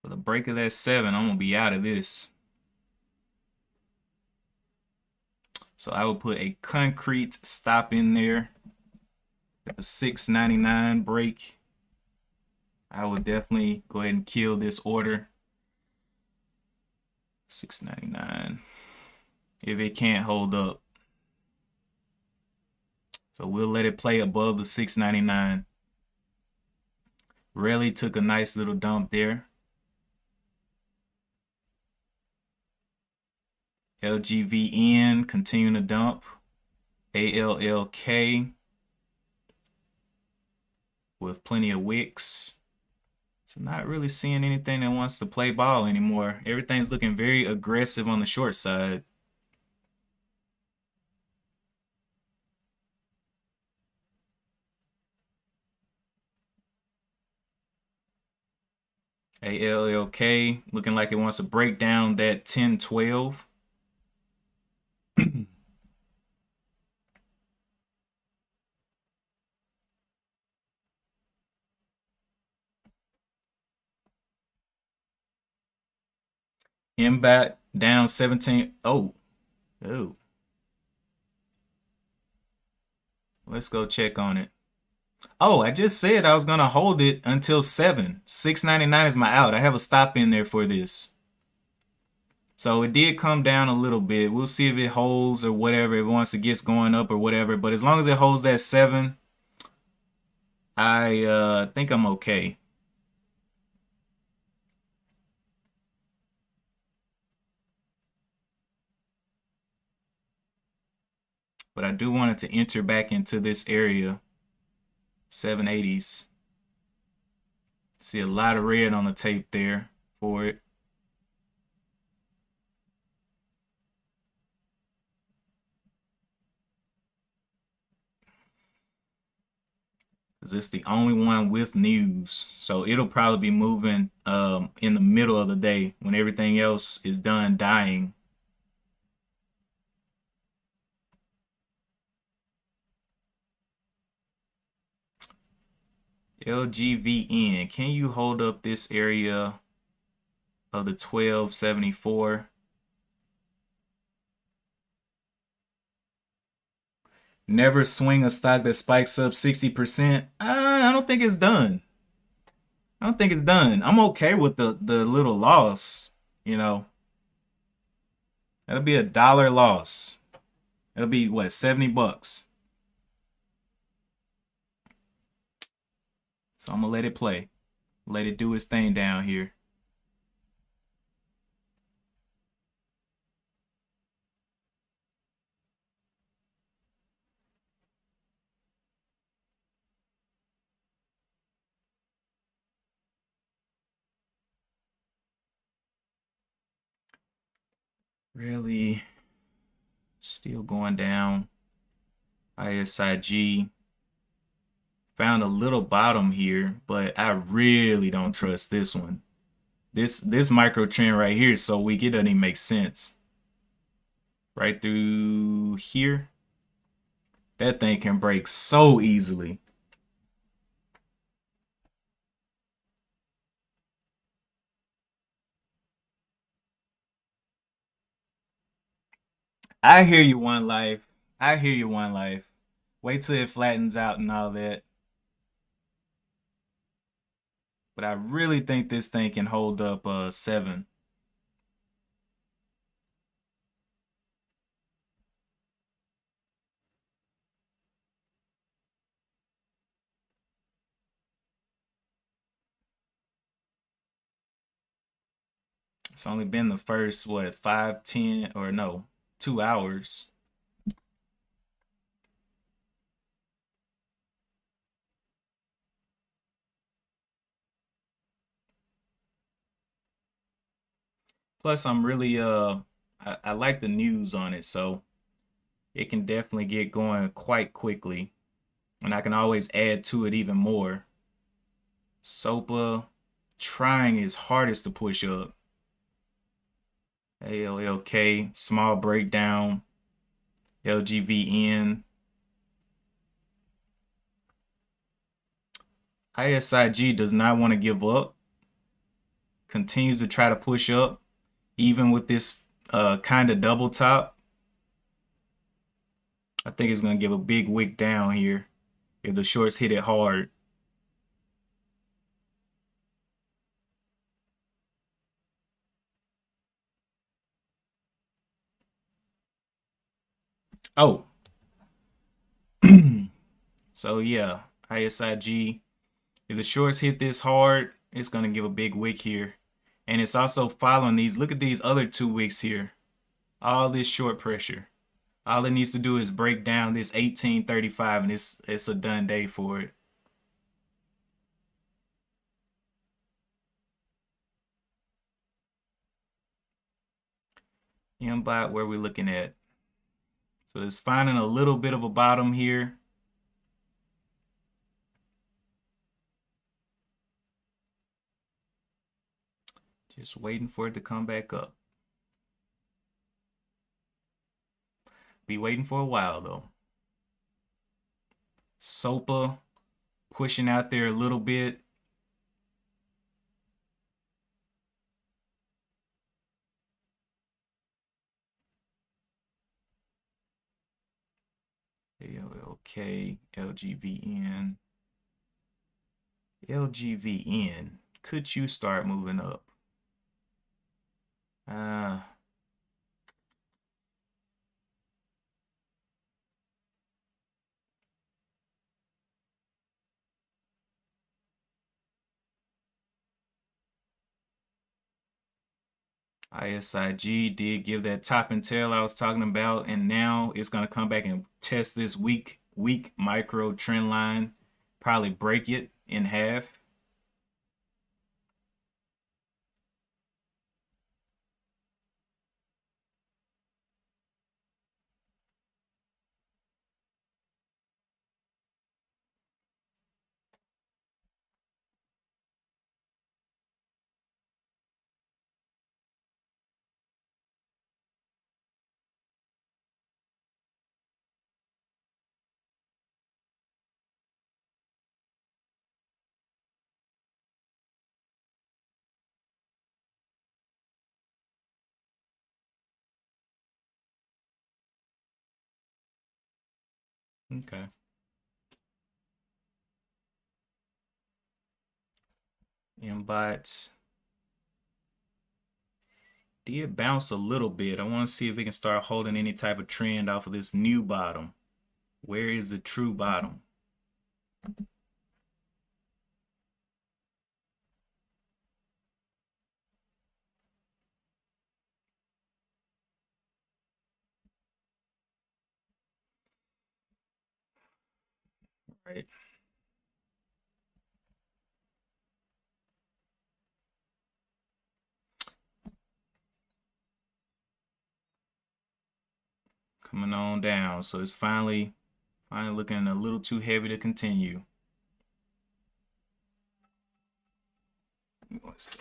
For the break of that 7, I'm gonna be out of this. So I will put a concrete stop in there at the 699 break. I will definitely go ahead and kill this order. 699. If it can't hold up. So we'll let it play above the 699. Really took a nice little dump there. LGVN continuing to dump. ALLK with plenty of wicks. So not really seeing anything that wants to play ball anymore. Everything's looking very aggressive on the short side. ALLK looking like it wants to break down that 10-12. MBAT down 17. Oh. Let's go check on it. Oh, I just said I was going to hold it until 7. 6.99 is my out. I have a stop in there for this. So it did come down a little bit. We'll see if it holds or whatever. If once it gets going up or whatever. But as long as it holds that 7, I think I'm okay. But I do want it to enter back into this area. 780s. See a lot of red on the tape there for it. Because it's the only one with news. So it'll probably be moving in the middle of the day when everything else is done dying. LGVN, can you hold up this area of the 1274? Never swing a stock that spikes up 60%. I don't think it's done. I don't think it's done. I'm okay with the little loss, you know. That'll be $1 loss. It'll be what, 70 bucks. So I'm gonna let it play. Let it do its thing down here. Really still going down. ISIG found a little bottom here, but I really don't trust this one. This micro trend right here is so weak it doesn't even make sense. Right through here. That thing can break so easily. I hear you, One Life. I hear you, One Life. Wait till it flattens out and all that. But I really think this thing can hold up 7. It's only been the first, what, 5, 10, or no, 2 hours. Plus, I'm really, I like the news on it, so it can definitely get going quite quickly. And I can always add to it even more. SOPA trying his hardest to push up. ALLK, small breakdown. LGVN. ISIG does not want to give up. Continues to try to push up, even with this kind of double top. I think it's going to give a big wick down here if the shorts hit it hard. Oh. So yeah, ISIG. If the shorts hit this hard, it's going to give a big wick here. And it's also following these. Look at these other 2 wicks here. All this short pressure. All it needs to do is break down this 1835 and it's a done day for it. MBOT, where we're looking at. So it's finding a little bit of a bottom here. Just waiting for it to come back up. Be waiting for a while though. SOPA pushing out there a little bit. ALLK, LGVN. LGVN. Could you start moving up? ISIG did give that top and tail I was talking about, and now it's going to come back and test this weak micro trend line, probably break it in half. Okay. MBOT did bounce a little bit. I want to see if we can start holding any type of trend off of this new bottom. Where is the true bottom? Right. Coming on down. So it's finally looking a little too heavy to continue. Let's see.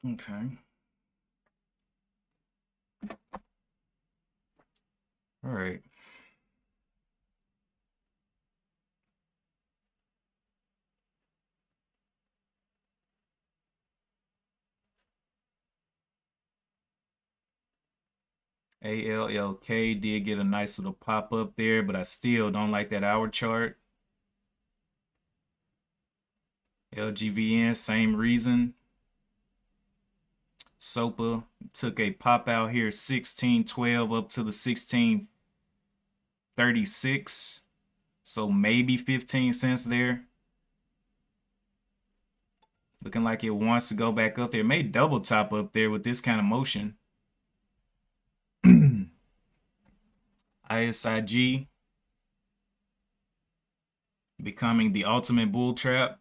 Okay. All right. ALLK did get a nice little pop up there, but I still don't like that hour chart. LGVN, same reason. SOPA took a pop out here, 1612 up to the 1636. So maybe 15 cents there. Looking like it wants to go back up there. It may double top up there with this kind of motion. ISIG becoming the ultimate bull trap.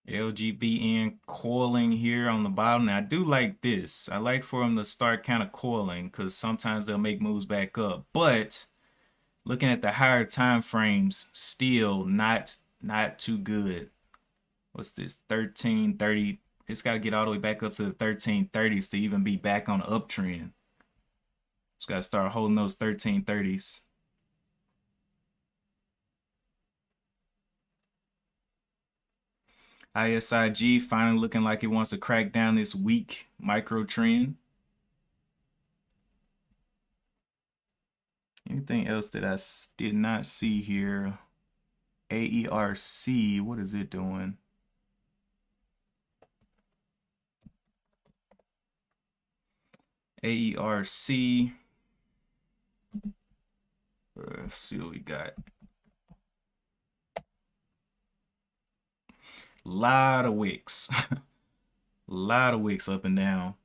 LGVN coiling here on the bottom. Now I do like this. I like for them to start kind of coiling because sometimes they'll make moves back up. But looking at the higher time frames, still not too good. what's this, 1330. It's got to get all the way back up to the 1330s to even be back on the uptrend. It's got to start holding those 1330s. ISIG finally looking like it wants to crack down this weak micro trend. Anything else that I did not see here? AERC, what is it doing? AERC. Let's see what we got. Lot of wicks. Lot of wicks up and down.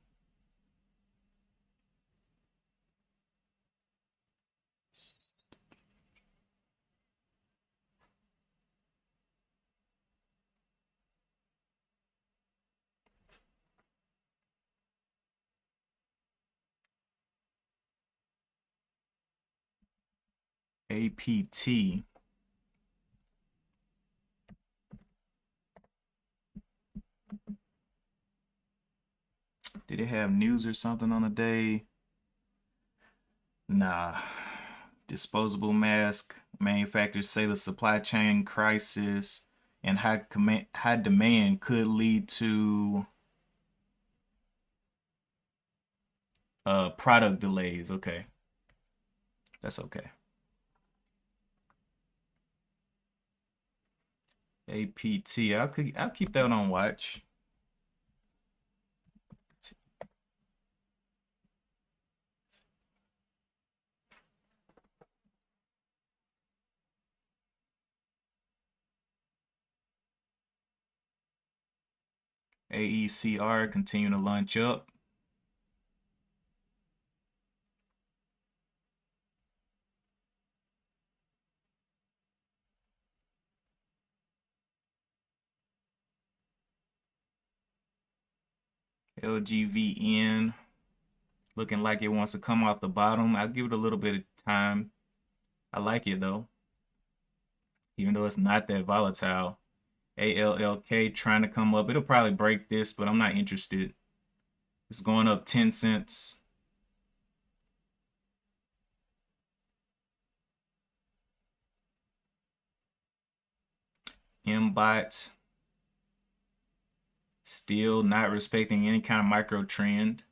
APT. Did it have news or something on the day? Nah. Disposable mask. Manufacturers say the supply chain crisis and high demand could lead to product delays. Okay. That's okay. APT. I'll keep that on watch. AECR continuing to launch up. LGVN looking like it wants to come off the bottom. I'll give it a little bit of time. I like it though, even though it's not that volatile. ALLK trying to come up. It'll probably break this, but I'm not interested. It's going up 10 cents. MBOT still not respecting any kind of micro trend.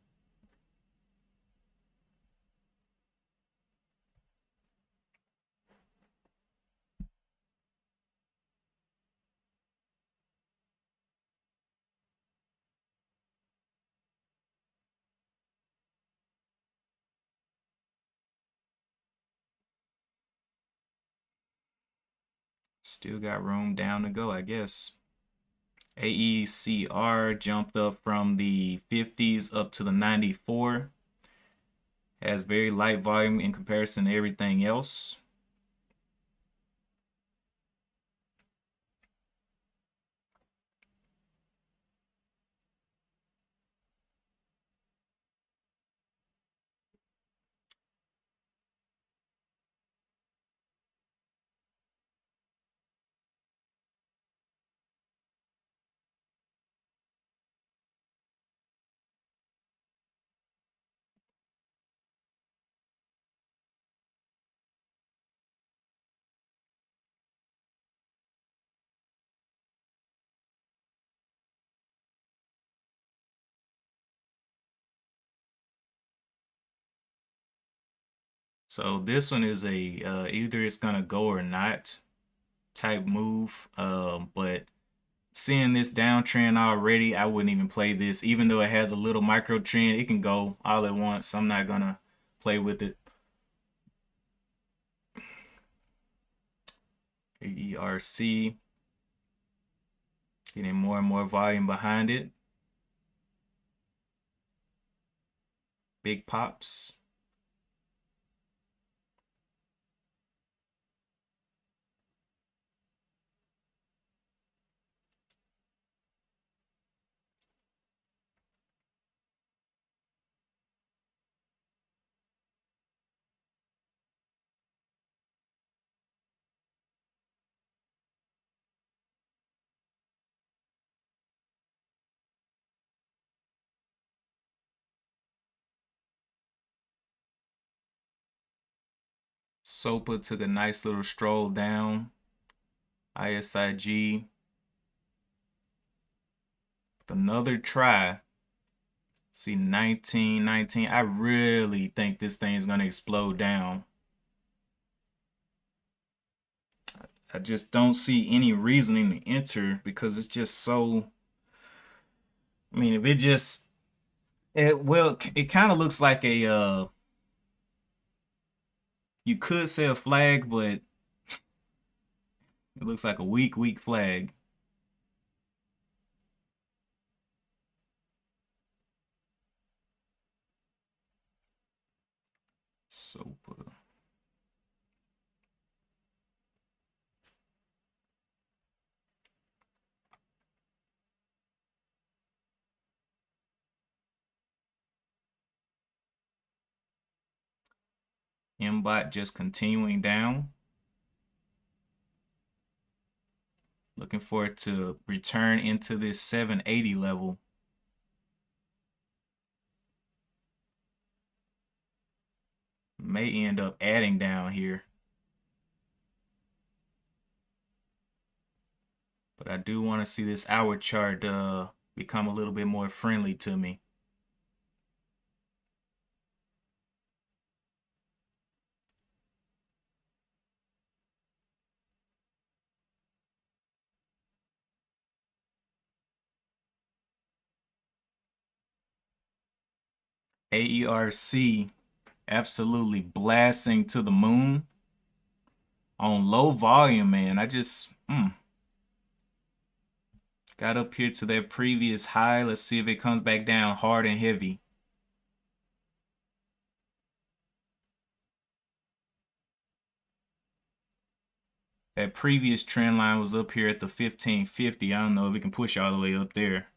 Still got room down to go, I guess. AECR jumped up from the 50s up to the 94. Has very light volume in comparison to everything else. So this one is a either it's gonna go or not type move. But seeing this downtrend already, I wouldn't even play this. Even though it has a little micro trend, it can go all at once. I'm not gonna play with it. AERC getting more and more volume behind it. Big pops. SOPA took a nice little stroll down. ISIG with another try. See 1919. I really think this thing is going to explode down. I just don't see any reasoning to enter because it's just so. I mean, if it just it kind of looks like a you could say a flag, but it looks like a weak flag. SOPA. MBOT just continuing down. Looking for it to return into this 780 level. May end up adding down here. But I do want to see this hour chart become a little bit more friendly to me. AERC absolutely blasting to the moon on low volume, man. I just got up here to that previous high. Let's see if it comes back down hard and heavy. That previous trend line was up here at the 1550. I don't know if it can push all the way up there.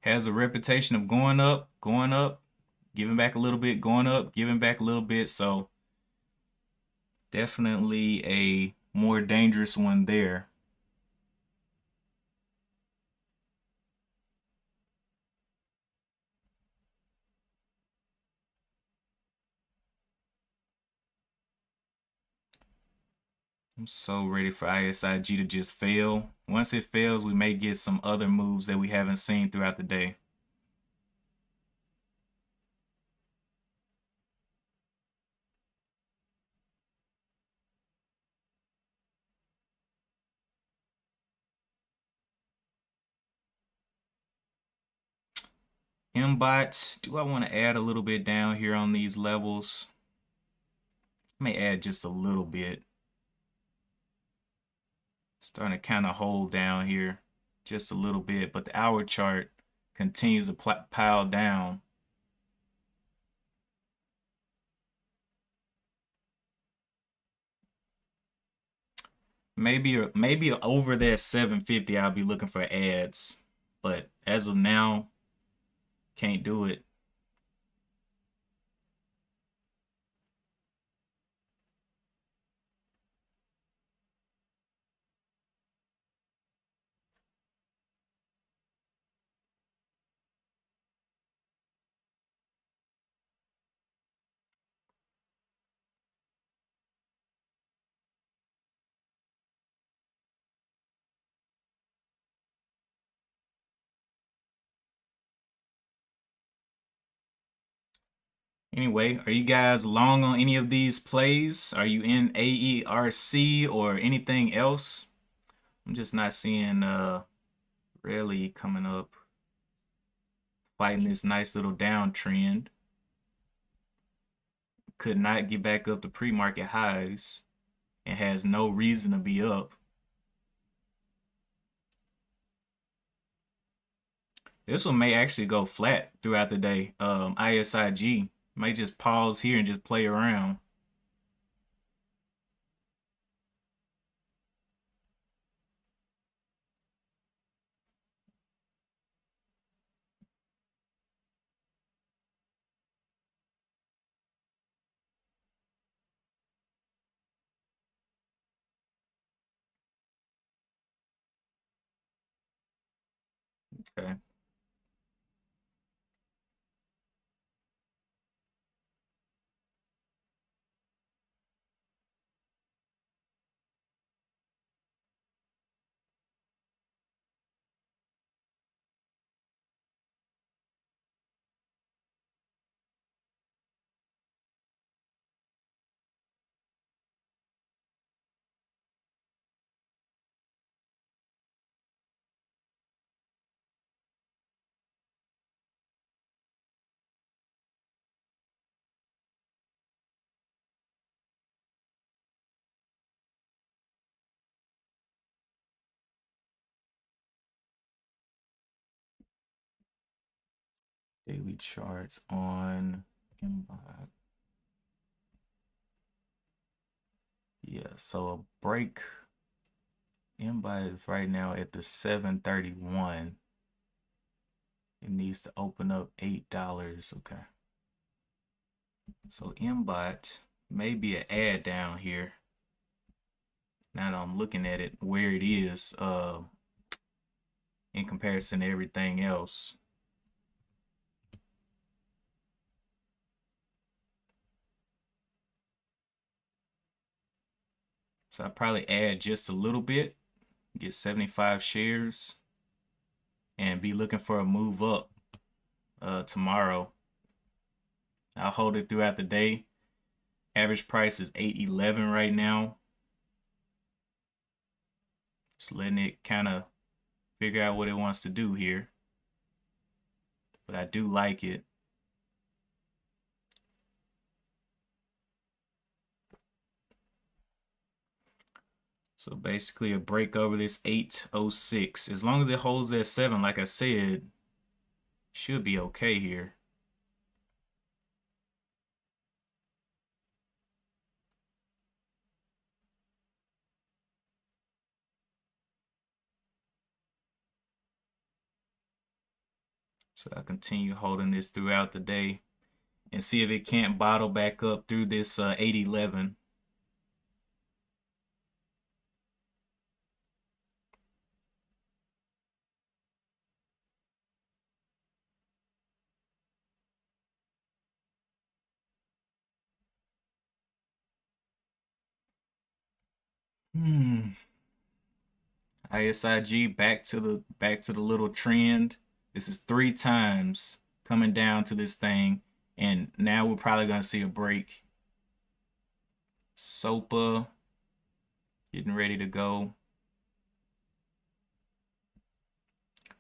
Has a reputation of going up, giving back a little bit, going up, giving back a little bit. So definitely a more dangerous one there. I'm so ready for ISIG to just fail. Once it fails, we may get some other moves that we haven't seen throughout the day. MBOT, do I want to add a little bit down here on these levels? I may add just a little bit. Starting to kind of hold down here just a little bit, but the hour chart continues to pile down. Maybe over that 750 I'll be looking for ads, but as of now, can't do it. Anyway, are you guys long on any of these plays? Are you in AERC or anything else? I'm just not seeing really coming up, fighting this nice little downtrend. Could not get back up to pre-market highs and has no reason to be up. This one may actually go flat throughout the day. ISIG may just pause here and just play around. Okay. Daily charts on Embot. Yeah, so a break. Embot is right now at the 731. It needs to open up $8. Okay. So Embot may be an ad down here. Now that I'm looking at it, where it is in comparison to everything else. So I probably add just a little bit, get 75 shares, and be looking for a move up tomorrow. I'll hold it throughout the day. Average price is 811 right now. Just letting it kind of figure out what it wants to do here. But I do like it. So basically a break over this 806. As long as it holds that 7, like I said, should be okay here. So I'll continue holding this throughout the day and see if it can't bottle back up through this 811. ISIG back to the little trend. This is 3 times coming down to this thing, and now we're probably gonna see a break. SOPA getting ready to go.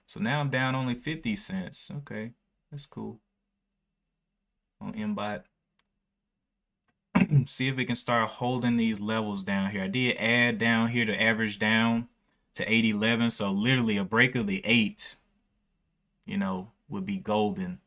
So now I'm down only 50 cents. Okay, that's cool. On Mbot. See if we can start holding these levels down here. I did add down here to average down to 811. So literally a break of the 8, would be golden.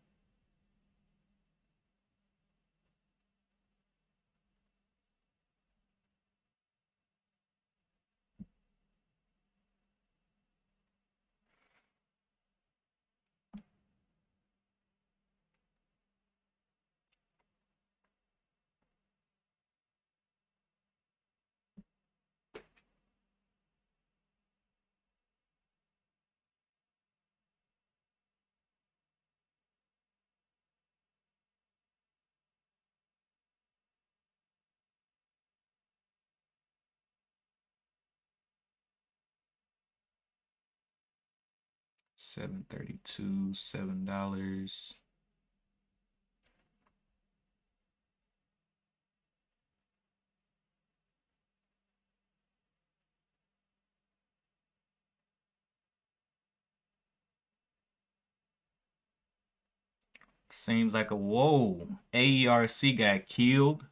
$7.32, $7. Seems like a whoa. AERC got killed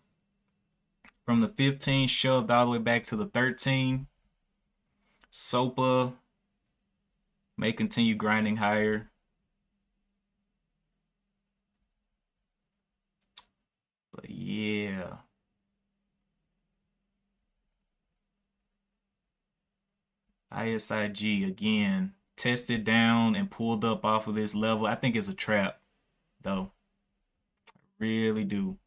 from the 15, shoved all the way back to the 13. SOPA may continue grinding higher. But yeah. ISIG again tested down and pulled up off of this level. I think it's a trap, though. Really do.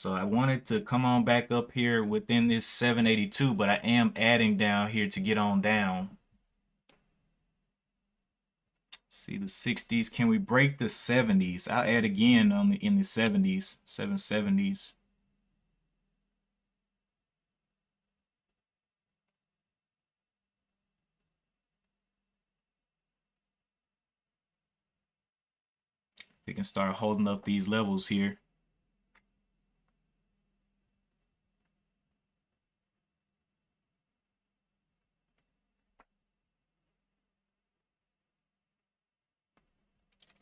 So I wanted to come on back up here within this 782, but I am adding down here to get on down. See the 60s. Can we break the 70s? I'll add again on in the 70s, 770s. We can start holding up these levels here.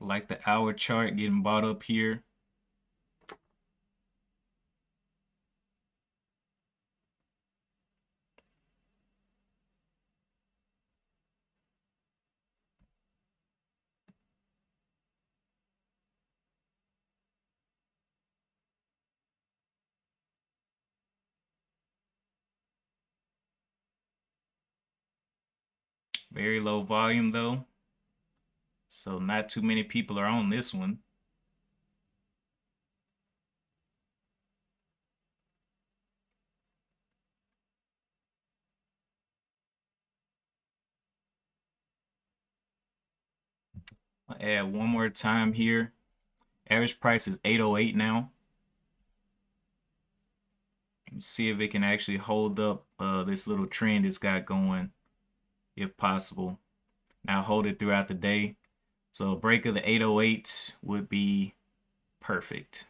Like the hour chart getting bought up here. Very low volume though. So not too many people are on this one. I'll add one more time here. Average price is 808 now. See if it can actually hold up this little trend it's got going, if possible. Now hold it throughout the day. So a break of the 808 would be perfect.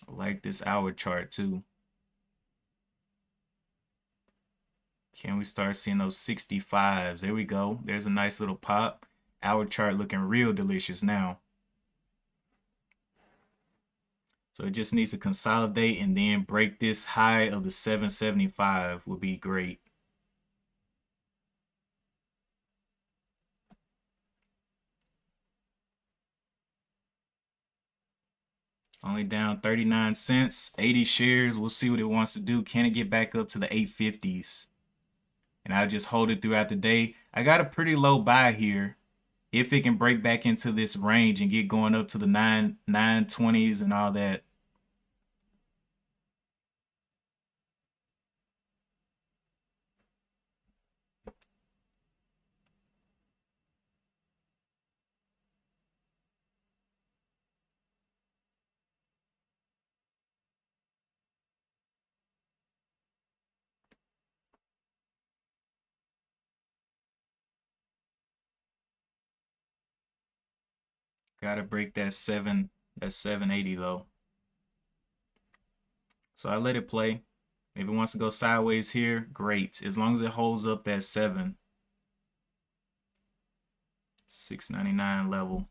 I like this hour chart too. Can we start seeing those 65s? There we go. There's a nice little pop. Hour chart looking real delicious now. So it just needs to consolidate and then break this high of the 775 would be great. Only down 39 cents, 80 shares. We'll see what it wants to do. Can it get back up to the 850s? And I'll just hold it throughout the day. I got a pretty low buy here. If it can break back into this range and get going up to the 920s and all that. Gotta break that 780 though. So I let it play. If it wants to go sideways here, great. As long as it holds up that 699 level.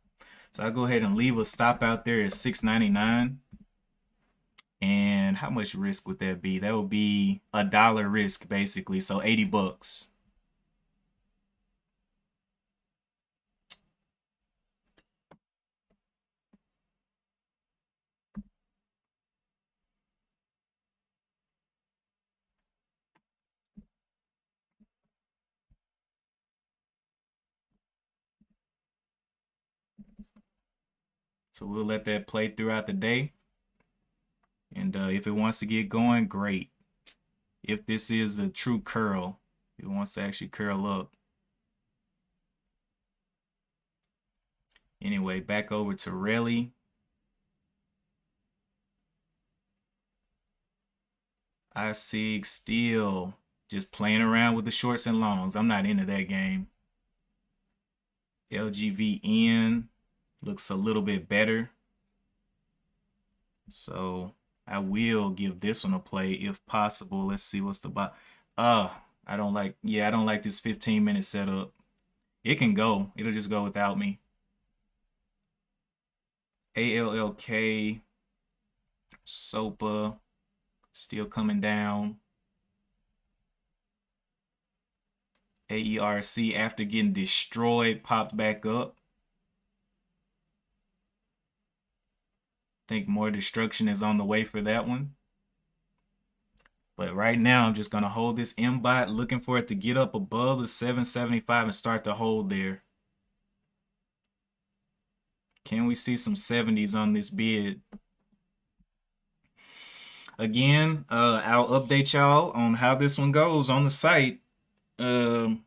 So I'll go ahead and leave a stop out there at 699. And how much risk would that be? That would be $1 risk basically. So 80 bucks. So we'll let that play throughout the day. And if it wants to get going, great. If this is a true curl, it wants to actually curl up. Anyway, back over to Rally. ISIG still just playing around with the shorts and longs. I'm not into that game. LGVN looks a little bit better. So I will give this one a play if possible. Let's see what's the bot. I don't like this 15-minute setup. It can go. It'll just go without me. ALLK, SOPA, still coming down. AERC, after getting destroyed, popped back up. think more destruction is on the way for that one. But right now, I'm just going to hold this M-bot, looking for it to get up above the 775 and start to hold there. Can we see some 70s on this bid? Again, I'll update y'all on how this one goes on the site. We'll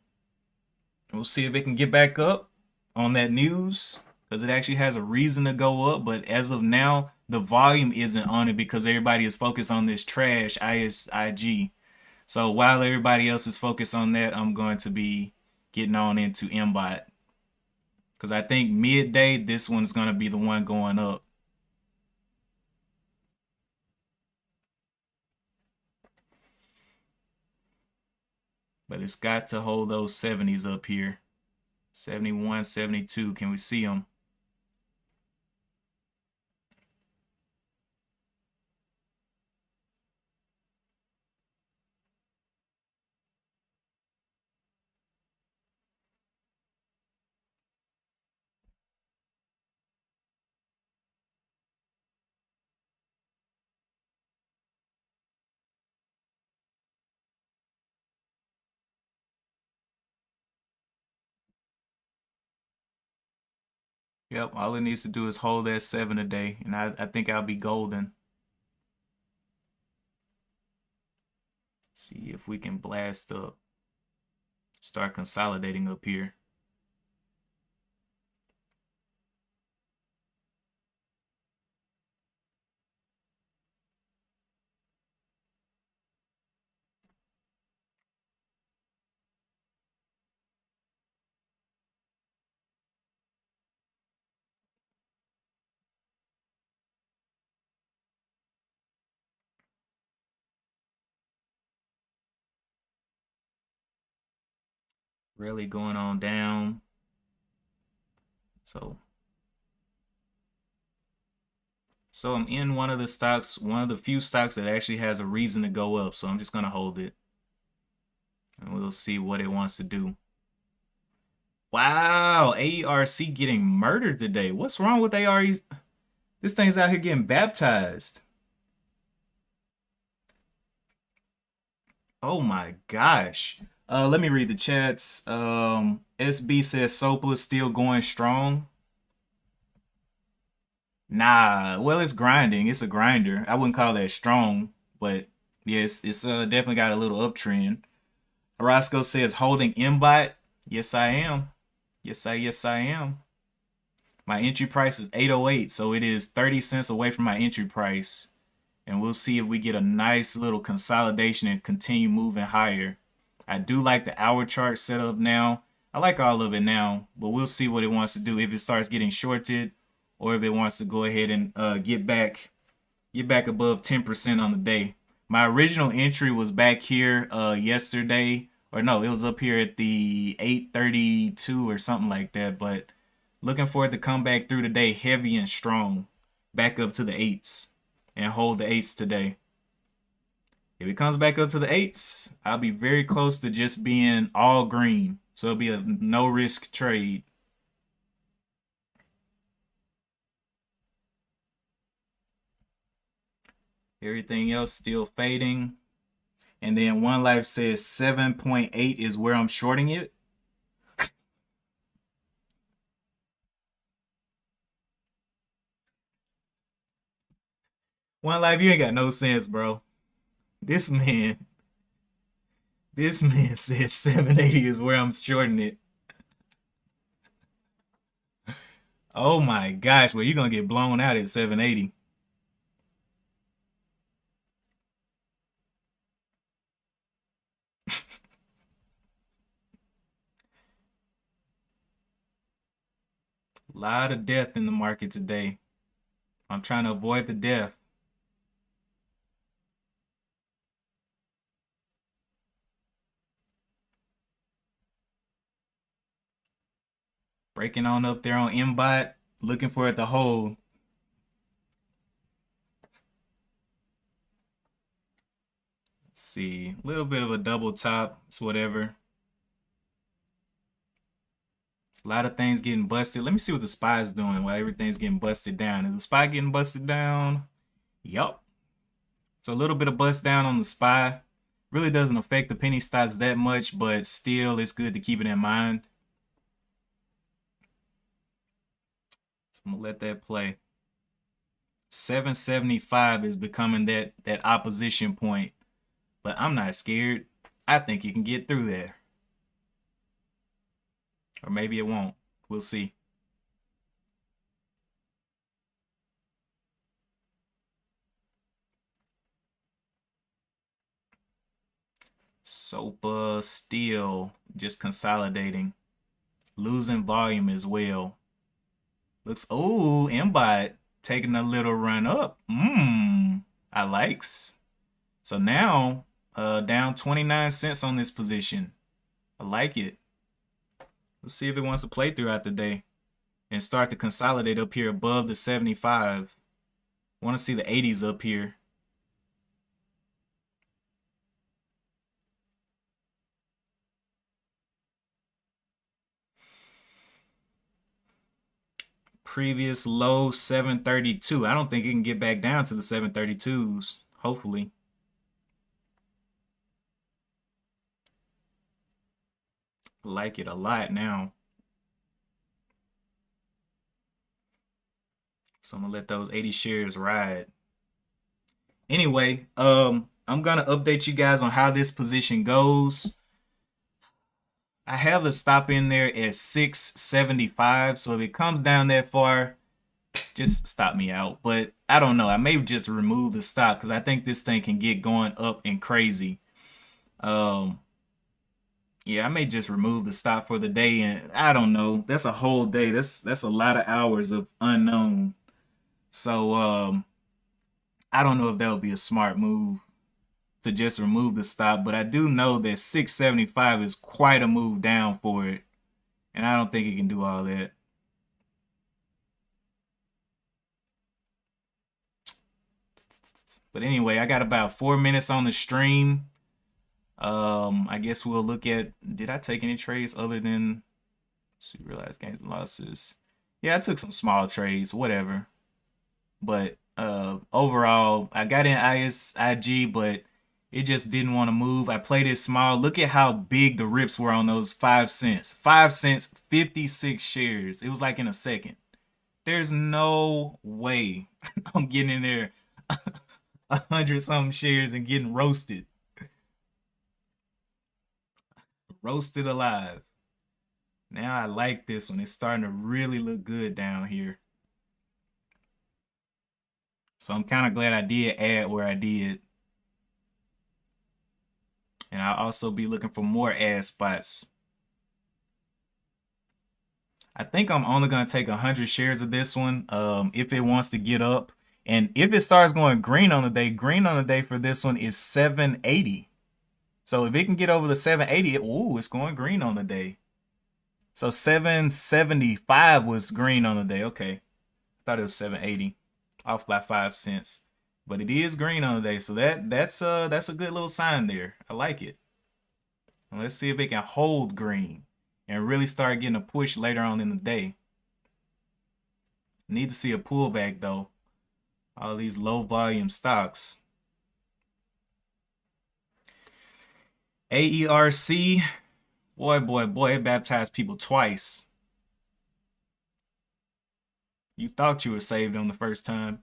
see if it can get back up on that news, because it actually has a reason to go up. But as of now, the volume isn't on it because everybody is focused on this trash ISIG. So while everybody else is focused on that, I'm going to be getting on into MBOT, because I think midday this one's going to be the one going up. But it's got to hold those 70s up here. 71, 72. Can we see them? Yep, all it needs to do is hold that 7 a day, and I think I'll be golden. See if we can blast up. Start consolidating up here. Really going on down. So I'm in one of the stocks, one of the few stocks that actually has a reason to go up. So I'm just gonna hold it, and we'll see what it wants to do. Wow, AERC getting murdered today. What's wrong with ARE? This thing's out here getting baptized. Oh my gosh. Let me read the chats. SB says Sopla's still going strong. Nah, well, it's grinding. It's a grinder. I wouldn't call that strong, but yes, it's definitely got a little uptrend. Orozco says holding MBOT. Yes, I am. Yes, I am. My entry price is 808, so it is 30 cents away from my entry price. And we'll see if we get a nice little consolidation and continue moving higher. I do like the hour chart set up now. I like all of it now, but we'll see what it wants to do, if it starts getting shorted or if it wants to go ahead and get back above 10% on the day. My original entry was back here yesterday, or no, it was up here at the 832 or something like that, but looking for it to come back through today heavy and strong, back up to the 8s and hold the 8s today. If it comes back up to the 8s, I'll be very close to just being all green. So it'll be a no risk trade. Everything else still fading. And then One Life says 7.8 is where I'm shorting it. One Life, you ain't got no sense, bro. This man says 780 is where I'm shorting it. Oh my gosh, well, you're gonna get blown out at 780. A lot of death in the market today. I'm trying to avoid the death. Breaking on up there on MBOT, looking for it to hold. Let's see, a little bit of a double top. It's whatever. A lot of things getting busted. Let me see what the SPY is doing while everything's getting busted down. Is the SPY getting busted down? Yup. So a little bit of bust down on the SPY. Really doesn't affect the penny stocks that much, but still it's good to keep it in mind. So I'm gonna let that play. 775 is becoming that opposition point, but I'm not scared. I think you can get through there. Or maybe it won't. We'll see. SOPA still just consolidating. Losing volume as well. Looks, oh, MBOT taking a little run up. I likes. So now, down 29 cents on this position. I like it. Let's see if it wants to play throughout the day and start to consolidate up here above the 75. Want to see the 80s up here. Previous low 732. I don't think it can get back down to the 732s. Hopefully. Like it a lot now. So I'm gonna let those 80 shares ride. Anyway, I'm gonna update you guys on how this position goes. I have the stop in there at 675. So if it comes down that far, just stop me out. But I don't know. I may just remove the stop because I think this thing can get going up and crazy. Yeah, I may just remove the stop for the day, and I don't know. That's a whole day. That's a lot of hours of unknown. So I don't know if that would be a smart move to just remove the stop, but I do know that 675 is quite a move down for it, and I don't think it can do all that. But anyway, I got about 4 minutes on the stream. I guess we'll look at, did I take any trades other than, see, realized gains and losses? Yeah, I took some small trades, whatever. But overall, I got in ISIG, but it just didn't want to move. I played it small. Look at how big the rips were on those 5 cents. 5 cents, 56 shares. It was like in a second. There's no way I'm getting in there 100 something shares and getting roasted. Roasted alive. Now I like this one. It's starting to really look good down here. So I'm kind of glad I did add where I did. And I'll also be looking for more add spots. I think I'm only going to take 100 shares of this one if it wants to get up. And if it starts going green on the day for this one is 780. So if it can get over the 780, it's going green on the day. So 775 was green on the day. Okay. I thought it was 780. Off by 5 cents. But it is green on the day. So that's a good little sign there. I like it. And let's see if it can hold green and really start getting a push later on in the day. Need to see a pullback though. All these low volume stocks. AERC, boy, it baptized people twice. You thought you were saved on the first time.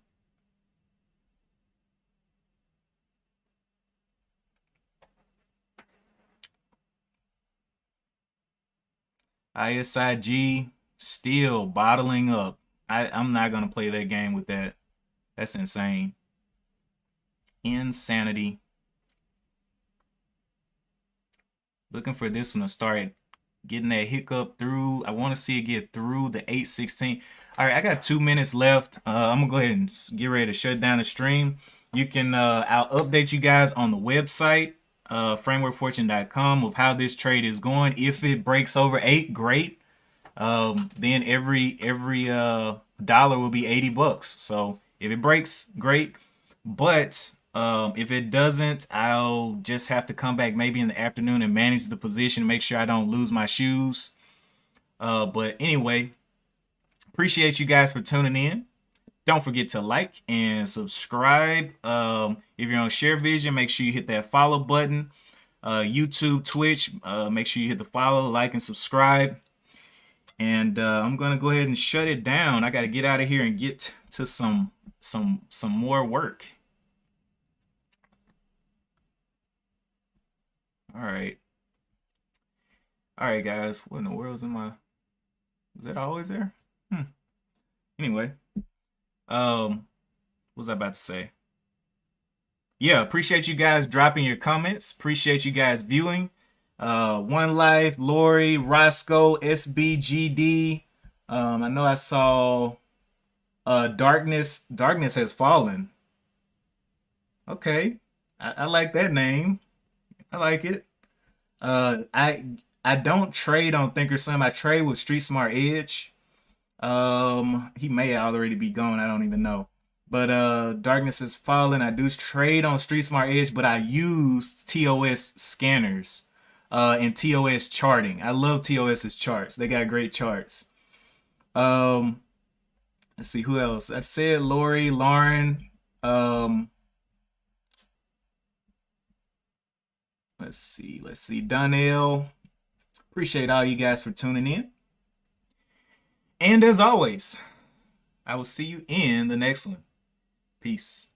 ISIG still bottling up. I'm not going to play that game with that. That's insane. Insanity. Looking for this one to start getting that hiccup through. I want to see it get through the 816. All right, I got 2 minutes left. I'm gonna go ahead and get ready to shut down the stream. You can, I'll update you guys on the website, frameworkfortune.com, of how this trade is going. If it breaks over 8, great. Then every dollar will be 80 bucks. So if it breaks, great. But if it doesn't, I'll just have to come back maybe in the afternoon and manage the position, make sure I don't lose my shoes. But anyway, appreciate you guys for tuning in. Don't forget to like and subscribe. If you're on Share Vision, make sure you hit that follow button. YouTube, Twitch, make sure you hit the follow, like, and subscribe. And I'm gonna go ahead and shut it down. I gotta get out of here and get to some more work. All right, guys. What in the world is in my? Is that always there? Anyway, what was I about to say? Yeah, appreciate you guys dropping your comments. Appreciate you guys viewing. One Life, Lori, Roscoe, SBGD. I know I saw Darkness Has Fallen. Okay. I like that name. I like it. I don't trade on Thinkorswim. I trade with Street Smart Edge. He may already be gone. I don't even know. But Darkness Has Fallen. I do trade on Street Smart Edge, but I use TOS scanners and TOS charting. I love TOS's charts. They got great charts. Let's see who else. I said Lori, Lauren. Let's see. Donnell. Appreciate all you guys for tuning in. And as always, I will see you in the next one. Peace.